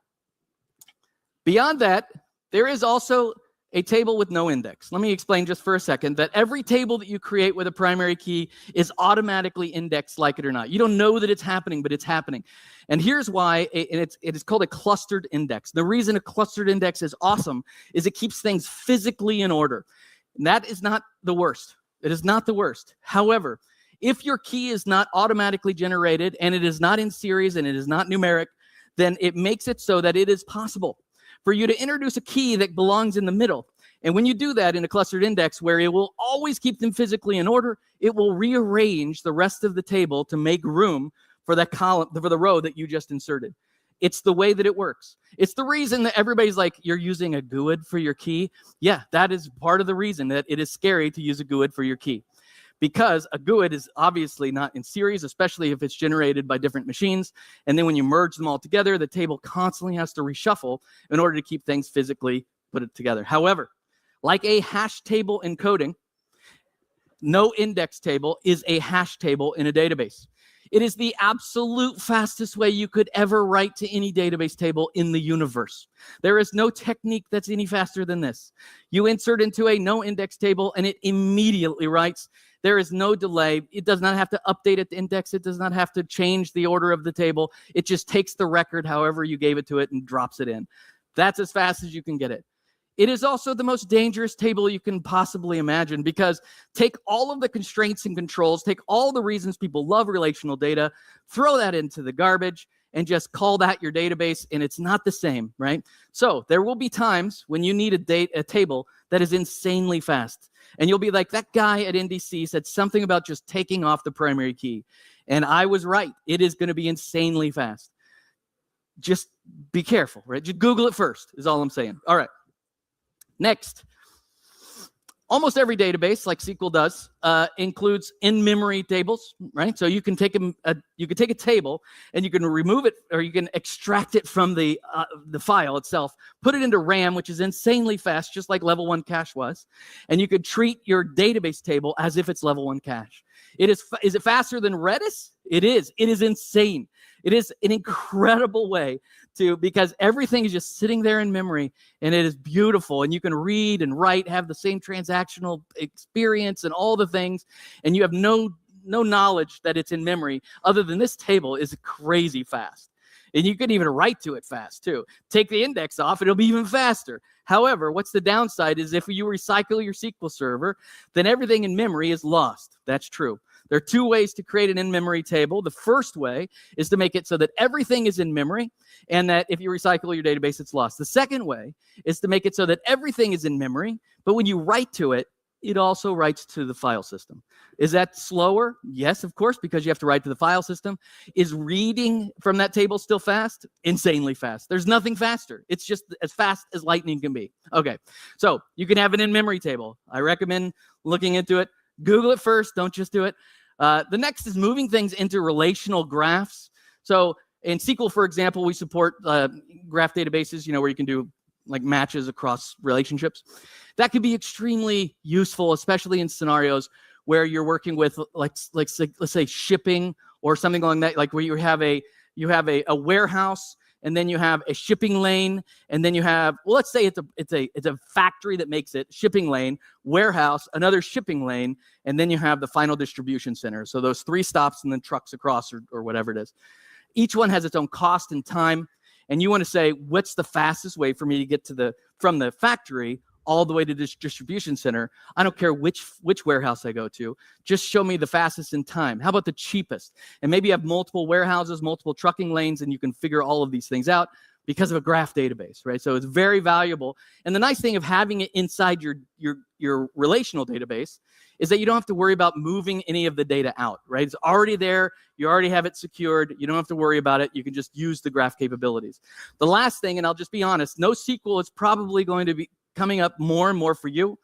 beyond that, there is also a table with no index. Let me explain just for a second that every table that you create with a primary key is automatically indexed, like it or not. You don't know that it's happening, but it's happening. And here's why, and it is called a clustered index. The reason a clustered index is awesome is it keeps things physically in order. And that is not the worst. It is not the worst. However, if your key is not automatically generated and it is not in series and it is not numeric, then it makes it so that it is possible for you to introduce a key that belongs in the middle. And when you do that in a clustered index where it will always keep them physically in order, it will rearrange the rest of the table to make room for that column, for the row that you just inserted. It's the way that it works. It's the reason that everybody's like, you're using a GUID for your key. Yeah, that is part of the reason that it is scary to use a GUID for your key. Because a GUID is obviously not in series, especially if it's generated by different machines. And then when you merge them all together, the table constantly has to reshuffle in order to keep things physically put together. However, like a hash table encoding, no index table is a hash table in a database. It is the absolute fastest way you could ever write to any database table in the universe. There is no technique that's any faster than this. You insert into a no index table and it immediately writes. There is no delay. It does not have to update it to index. It does not have to change the order of the table. It just takes the record however you gave it to it and drops it in. That's as fast as you can get it. It is also the most dangerous table you can possibly imagine, because take all of the constraints and controls, take all the reasons people love relational data, throw that into the garbage, and just call that your database, and it's not the same, right? So there will be times when you need a table that is insanely fast, and you'll be like, that guy at NDC said something about just taking off the primary key, and I was right. It is going to be insanely fast. Just be careful, right? Just Google it first is all I'm saying. All right. Next, almost every database, like SQL does, includes in-memory tables, right? So you can take a table and you can remove it, or you can extract it from the file itself, put it into RAM, which is insanely fast, just like level 1 cache was, and you could treat your database table as if it's level 1 cache. Is it faster than Redis? It is. It is insane. It is an incredible way because everything is just sitting there in memory, and it is beautiful, and you can read and write, have the same transactional experience and all the things, and you have no knowledge that it's in memory other than this table is crazy fast. And you can even write to it fast too. Take the index off, it'll be even faster. However, what's the downside is if you recycle your SQL server, then everything in memory is lost. That's true. There are two ways to create an in-memory table. The first way is to make it so that everything is in memory, and that if you recycle your database, it's lost. The second way is to make it so that everything is in memory, but when you write to it, it also writes to the file system. Is that slower? Yes, of course, because you have to write to the file system. Is reading from that table still fast? Insanely fast. There's nothing faster. It's just as fast as lightning can be. Okay, so you can have an in-memory table. I recommend looking into it. Google it first. Don't just do it. The next is moving things into relational graphs. So in SQL, for example, we support graph databases, where you can do like matches across relationships. That could be extremely useful, especially in scenarios where you're working with, let's say shipping or something along that, like where you have a warehouse, and then you have a shipping lane, and then you have, well, let's say it's a factory that makes it, shipping lane, warehouse, another shipping lane, and then you have the final distribution center. So those 3 stops and then trucks across or whatever it is. Each one has its own cost and time, and you want to say, what's the fastest way for me to get from the factory all the way to this distribution center? I don't care which warehouse I go to. Just show me the fastest in time. How about the cheapest? And maybe you have multiple warehouses, multiple trucking lanes, and you can figure all of these things out because of a graph database, right? So it's very valuable. And the nice thing of having it inside your relational database is that you don't have to worry about moving any of the data out, right? It's already there. You already have it secured. You don't have to worry about it. You can just use the graph capabilities. The last thing, and I'll just be honest, NoSQL is probably going to be coming up more and more for you,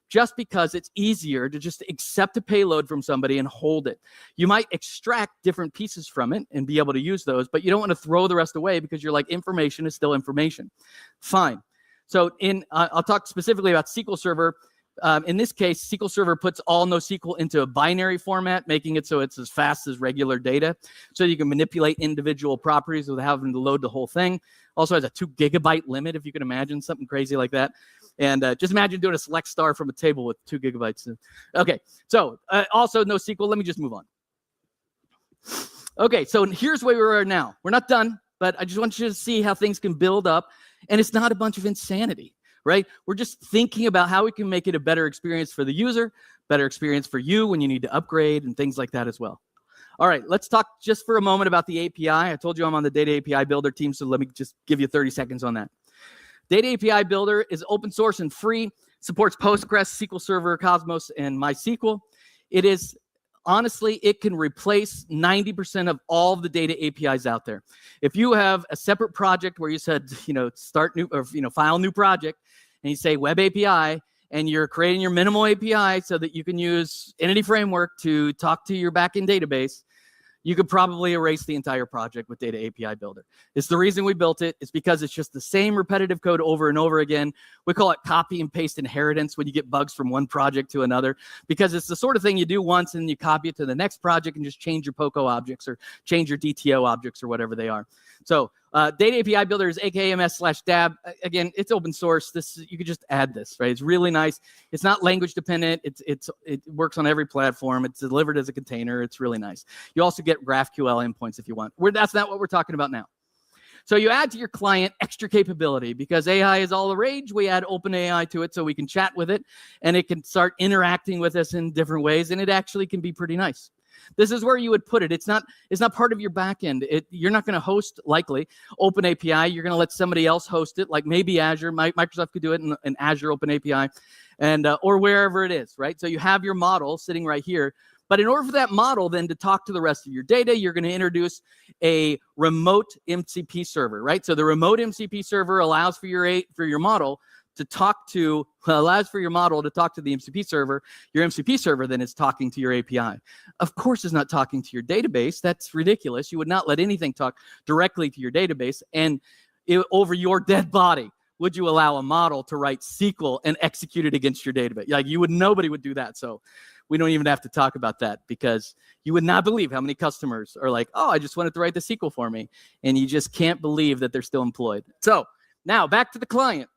just because it's easier to just accept a payload from somebody and hold it. You might extract different pieces from it and be able to use those, but you don't want to throw the rest away because you're like, information is still information. Fine. So I'll talk specifically about SQL Server. In this case, SQL Server puts all NoSQL into a binary format, making it so it's as fast as regular data, so you can manipulate individual properties without having to load the whole thing. Also has a 2 GB limit, if you can imagine something crazy like that. And just imagine doing a select star from a table with 2 GB. Okay, so also NoSQL. Let me just move on. Okay, so here's where we are now. We're not done, but I just want you to see how things can build up, and it's not a bunch of insanity. Right? We're just thinking about how we can make it a better experience for the user, better experience for you when you need to upgrade, and things like that as well. All right, let's talk just for a moment about the API. I told you I'm on the Data API Builder team, so let me just give you 30 seconds on that. Data API Builder is open source and free, supports Postgres, SQL Server, Cosmos, and MySQL. It is, honestly, it can replace 90% of all of the data APIs out there. If you have a separate project where you said, start new, or, file new project, and you say Web API, and you're creating your minimal API so that you can use Entity Framework to talk to your backend database, you could probably erase the entire project with Data API Builder. It's the reason we built it. It's because it's just the same repetitive code over and over again. We call it copy and paste inheritance when you get bugs from one project to another, because it's the sort of thing you do once and you copy it to the next project and just change your POCO objects or change your DTO objects or whatever they are. So Data API Builder is AKMS/DAB. Again, it's open source. You could just add this, right? It's really nice. It's not language dependent. It works on every platform. It's delivered as a container. It's really nice. You also get GraphQL endpoints if you want. That's not what we're talking about now. So you add to your client extra capability because AI is all the rage. We add OpenAI to it so we can chat with it and it can start interacting with us in different ways, and it actually can be pretty nice. This is where you would put it. It's not part of your backend. You're not going to host, likely, OpenAPI. You're going to let somebody else host it, like maybe Azure. Microsoft could do it in Azure OpenAPI, and or wherever it is, right? So you have your model sitting right here. But in order for that model then to talk to the rest of your data, you're going to introduce a remote MCP server, right? So the remote MCP server allows for your model to talk to the MCP server. Your MCP server then is talking to your API. Of course, it's not talking to your database. That's ridiculous. You would not let anything talk directly to your database. And over your dead body, would you allow a model to write SQL and execute it against your database? Like nobody would do that. So we don't even have to talk about that, because you would not believe how many customers are like, oh, I just wanted to write the SQL for me. And you just can't believe that they're still employed. So now back to the client.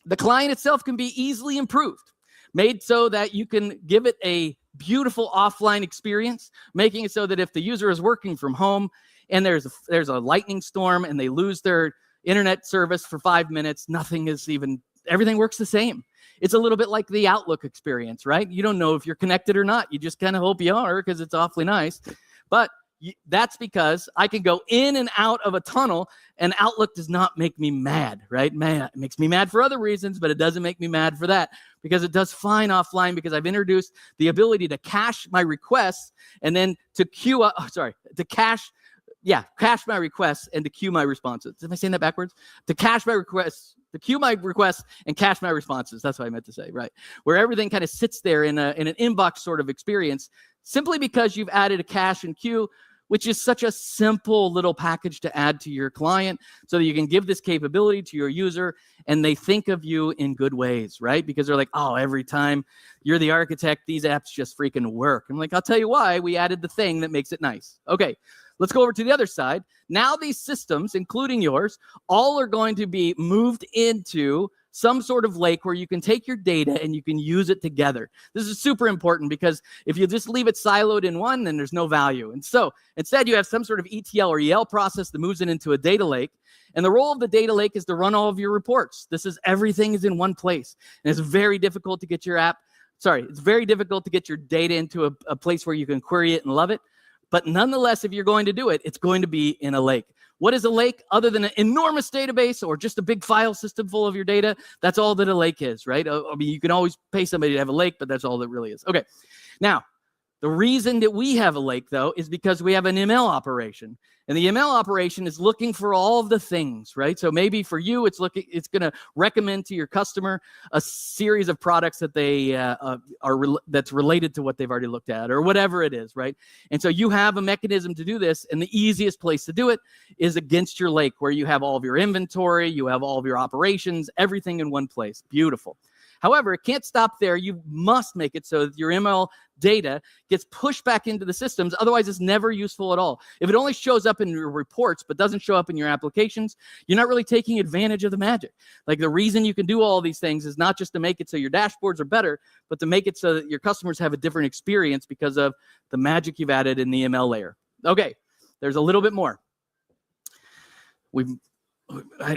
The client itself can be easily improved, made so that you can give it a beautiful offline experience, making it so that if the user is working from home and there's a lightning storm and they lose their internet service for 5 minutes, everything works the same. It's a little bit like the Outlook experience, right? You don't know if you're connected or not. You just kind of hope you are because it's awfully nice. But that's because I can go in and out of a tunnel, and Outlook does not make me mad, right? It makes me mad for other reasons, but it doesn't make me mad for that, because it does fine offline, because I've introduced the ability to cache my requests and then to cache my requests and to queue my responses. Am I saying that backwards? To cache my requests, to queue my requests and cache my responses. That's what I meant to say, right? Where everything kind of sits there in an inbox sort of experience, simply because you've added a cache and queue, which is such a simple little package to add to your client so that you can give this capability to your user and they think of you in good ways, right? Because they're like, oh, every time you're the architect, these apps just freaking work. I'm like, I'll tell you why. We added the thing that makes it nice. Okay, let's go over to the other side. Now these systems, including yours, all are going to be moved into some sort of lake where you can take your data and you can use it together. This is super important, because if you just leave it siloed in one, then there's no value. And so instead you have some sort of ETL or EL process that moves it into a data lake. And the role of the data lake is to run all of your reports. Everything is in one place. And it's very difficult to get it's very difficult to get your data into a place where you can query it and love it. But nonetheless, if you're going to do it, it's going to be in a lake. What is a lake other than an enormous database or just a big file system full of your data? That's all that a lake is, right? I mean, you can always pay somebody to have a lake, but that's all that really is. Okay, now, the reason that we have a lake, though, is because we have an ML operation. And the ML operation is looking for all of the things, right? So maybe for you, it's going to recommend to your customer a series of products that that's related to what they've already looked at, or whatever it is, right? And so you have a mechanism to do this, and the easiest place to do it is against your lake, where you have all of your inventory, you have all of your operations, everything in one place. Beautiful. However, it can't stop there. You must make it so that your ML data gets pushed back into the systems. Otherwise, it's never useful at all. If it only shows up in your reports but doesn't show up in your applications, you're not really taking advantage of the magic. Like, the reason you can do all these things is not just to make it so your dashboards are better, but to make it so that your customers have a different experience because of the magic you've added in the ML layer. Okay, there's a little bit more. We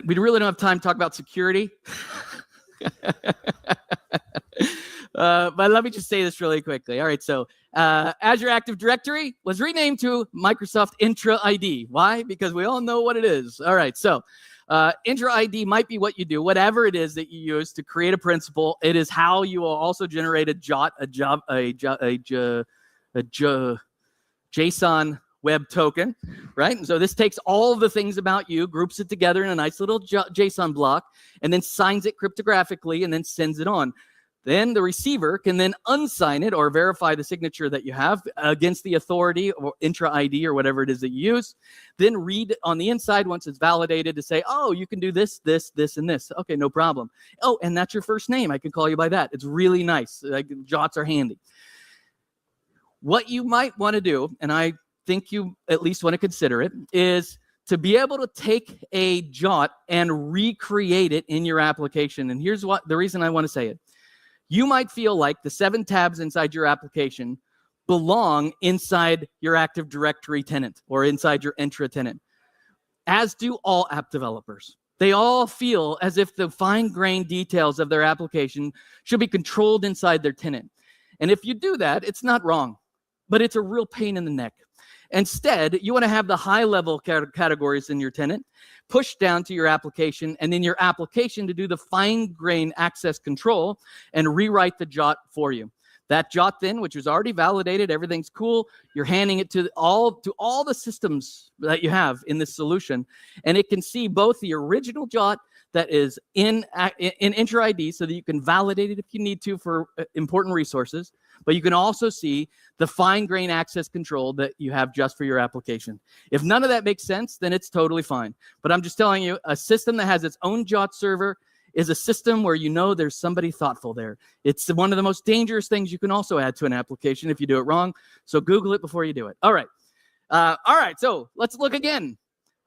really don't have time to talk about security. But let me just say this really quickly. All right, so Azure Active Directory was renamed to Microsoft Intra ID. Why? Because we all know what it is. All right, so Intra ID might be what you do, whatever it is that you use to create a principal. It is how you will also generate a JSON web token, right? And so this takes all of the things about you, groups it together in a nice little JSON block, and then signs it cryptographically and then sends it on. Then the receiver can then unsign it or verify the signature that you have against the authority or intra ID or whatever it is that you use. Then read on the inside once it's validated to say, oh, you can do this, this, this, and this. Okay, no problem. Oh, and that's your first name. I can call you by that. It's really nice. Like, jots are handy. What you might want to do, and I think you at least want to consider it, is to be able to take a jot and recreate it in your application. And here's what the reason I want to say it. You might feel like the 7 tabs inside your application belong inside your Active Directory tenant or inside your Entra tenant, as do all app developers. They all feel as if the fine-grained details of their application should be controlled inside their tenant. And if you do that, it's not wrong, but it's a real pain in the neck. Instead, you want to have the high-level categories in your tenant pushed down to your application, and then your application to do the fine-grained access control and rewrite the jot for you. That jot then, which is already validated, everything's cool, you're handing it to all the systems that you have in this solution, and it can see both the original jot that is in Intra ID so that you can validate it if you need to for important resources, but you can also see the fine-grained access control that you have just for your application. If none of that makes sense, then it's totally fine. But I'm just telling you, a system that has its own jot server is a system where you know there's somebody thoughtful there. It's one of the most dangerous things you can also add to an application if you do it wrong. So Google it before you do it. All right, so let's look again.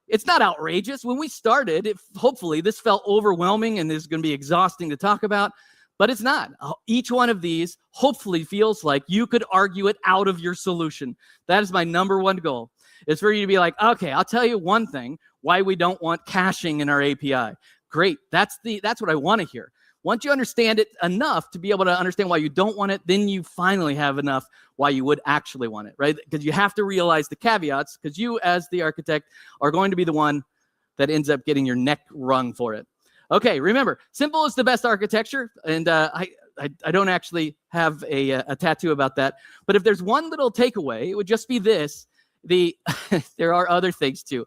It's not outrageous. When we started, hopefully this felt overwhelming and is going to be exhausting to talk about, but it's not. Each one of these hopefully feels like you could argue it out of your solution. That is my number one goal. It's for you to be like, okay, I'll tell you one thing, why we don't want caching in our API. Great, that's what I want to hear. Once you understand it enough to be able to understand why you don't want it, then you finally have enough why you would actually want it, right? Because you have to realize the caveats, because you as the architect are going to be the one that ends up getting your neck wrung for it. Okay, remember, simple is the best architecture, and I don't actually have a tattoo about that, but if there's one little takeaway, it would just be this. There are other things too.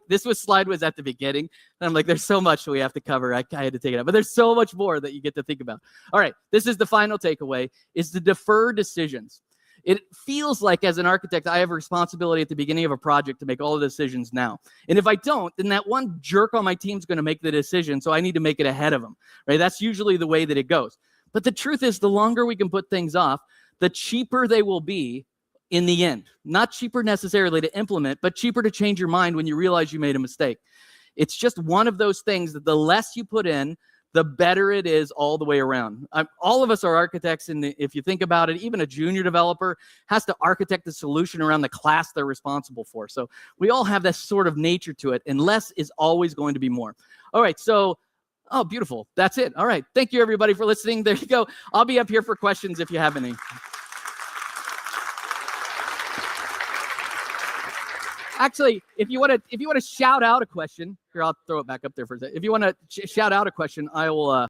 This slide was at the beginning, and I'm like, there's so much we have to cover. I had to take it out, but there's so much more that you get to think about. All right, this is the final takeaway: is to defer decisions. It feels like as an architect, I have a responsibility at the beginning of a project to make all the decisions now. And if I don't, then that one jerk on my team is going to make the decision, so I need to make it ahead of them. Right? That's usually the way that it goes. But the truth is, the longer we can put things off, the cheaper they will be in the end. Not cheaper necessarily to implement, but cheaper to change your mind when you realize you made a mistake. It's just one of those things that the less you put in, the better it is all the way around. All of us are architects, and if you think about it, even a junior developer has to architect the solution around the class they're responsible for. So we all have that sort of nature to it, and less is always going to be more. All right, so, oh, beautiful. That's it. All right, thank you, everybody, for listening. There you go. I'll be up here for questions if you have any. Actually, if you want to shout out a question, here, I'll throw it back up there for a second. If you want to shout out a question, I will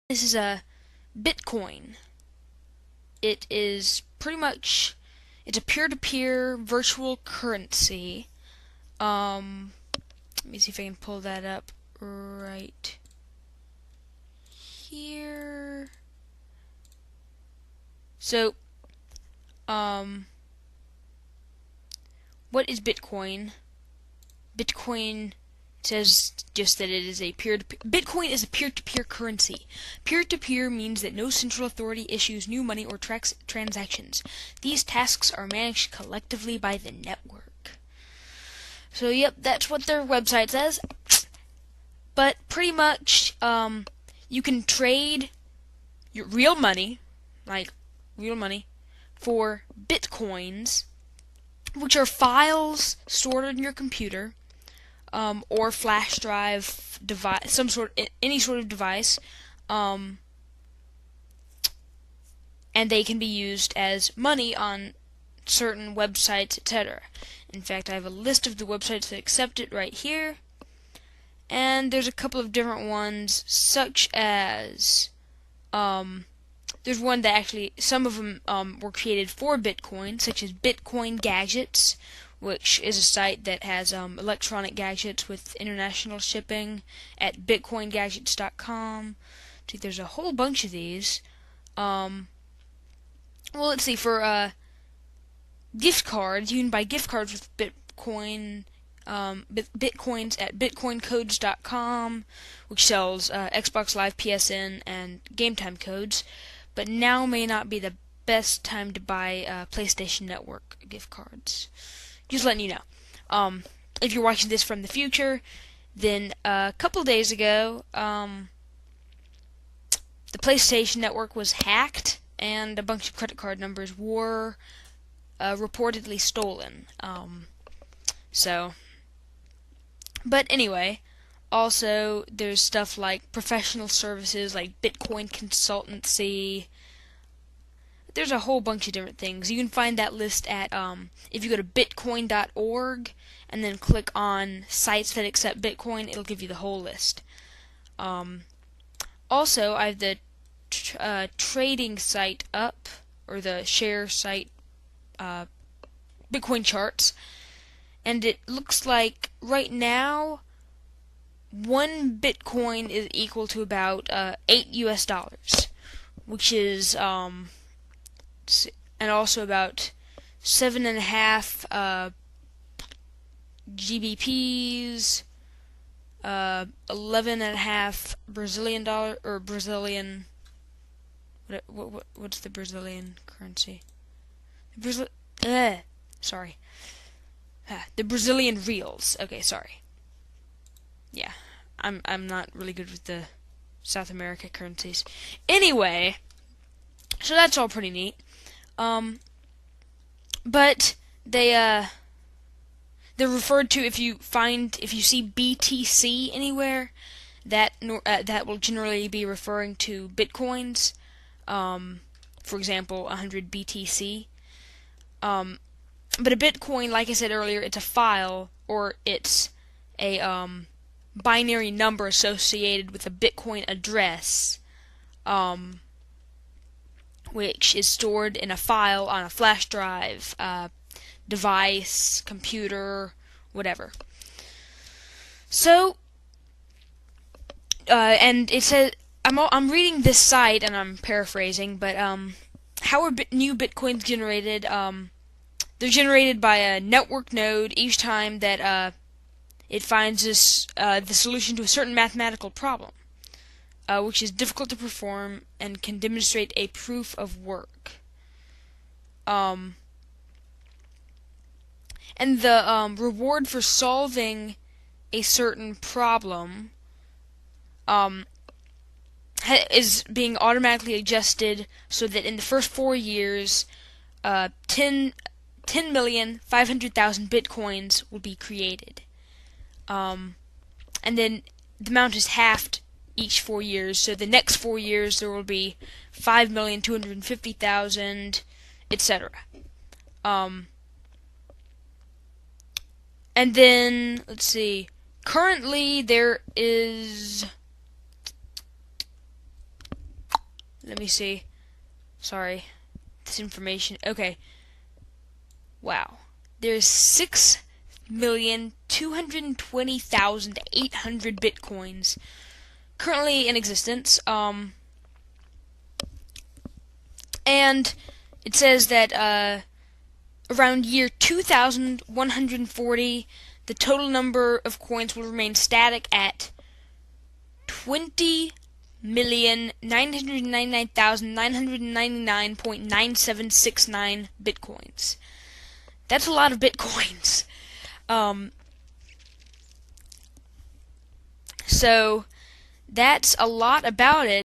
This is a Bitcoin. It is pretty much it's a peer-to-peer virtual currency. Let me see if I can pull that up right here. So, what is Bitcoin? Bitcoin says just that it is a peer-to-peer. Bitcoin is a peer-to-peer currency. Peer-to-peer means that no central authority issues new money or tracks transactions. These tasks are managed collectively by the network. So, yep, that's what their website says. But pretty much, you can trade your real money, like real money, for Bitcoins, which are files stored on your computer, or flash drive device, any sort of device, and they can be used as money on certain websites, etc. In fact, I have a list of the websites that accept it right here, and there's a couple of different ones, such as there's one that actually, some of them were created for Bitcoin, such as Bitcoin Gadgets, which is a site that has electronic gadgets with international shipping at bitcoingadgets.com. See, there's a whole bunch of these. Well, let's see, for gift cards, you can buy gift cards with Bitcoin, Bitcoins at bitcoincodes.com, which sells Xbox Live, PSN, and Game Time codes. But now may not be the best time to buy PlayStation Network gift cards. Just letting you know. If you're watching this from the future, then a couple days ago, the PlayStation Network was hacked, and a bunch of credit card numbers were reportedly stolen. But anyway, also there's stuff like professional services like Bitcoin consultancy. There's a whole bunch of different things. You can find that list at if you go to bitcoin.org and then click on sites that accept Bitcoin, it'll give you the whole list. Also, I have the trading site up, or the share site, Bitcoin charts, and it looks like right now 1 Bitcoin is equal to about $8 US, which is and also about 7.5 GBPs, 11.5 Brazilian dollar, or Brazilian. What's the Brazilian currency? Sorry. The Brazilian reals. Okay, sorry. Yeah, I'm not really good with the South America currencies. Anyway, so that's all pretty neat. But they're referred to, if you see BTC anywhere, that will generally be referring to Bitcoins. For example, 100 BTC. But a Bitcoin, like I said earlier, it's a file, or it's a binary number associated with a Bitcoin address, which is stored in a file on a flash drive, device, computer, whatever. So, and it says, I'm reading this site and I'm paraphrasing, but how are new bitcoins generated? They're generated by a network node each time that it finds the solution to a certain mathematical problem, which is difficult to perform and can demonstrate a proof of work. And the reward for solving a certain problem is being automatically adjusted so that in the first 4 years, 10,500,000 bitcoins will be created. And then the amount is halved each 4 years, so the next 4 years there will be 5,250,000, etc. And then, let's see, currently there is, let me see, sorry, this information, okay, wow, there's 6,220,800 bitcoins currently in existence, and it says that around year 2140, the total number of coins will remain static at 20,999,999.9769 bitcoins. That's a lot of bitcoins. So that's a lot about it.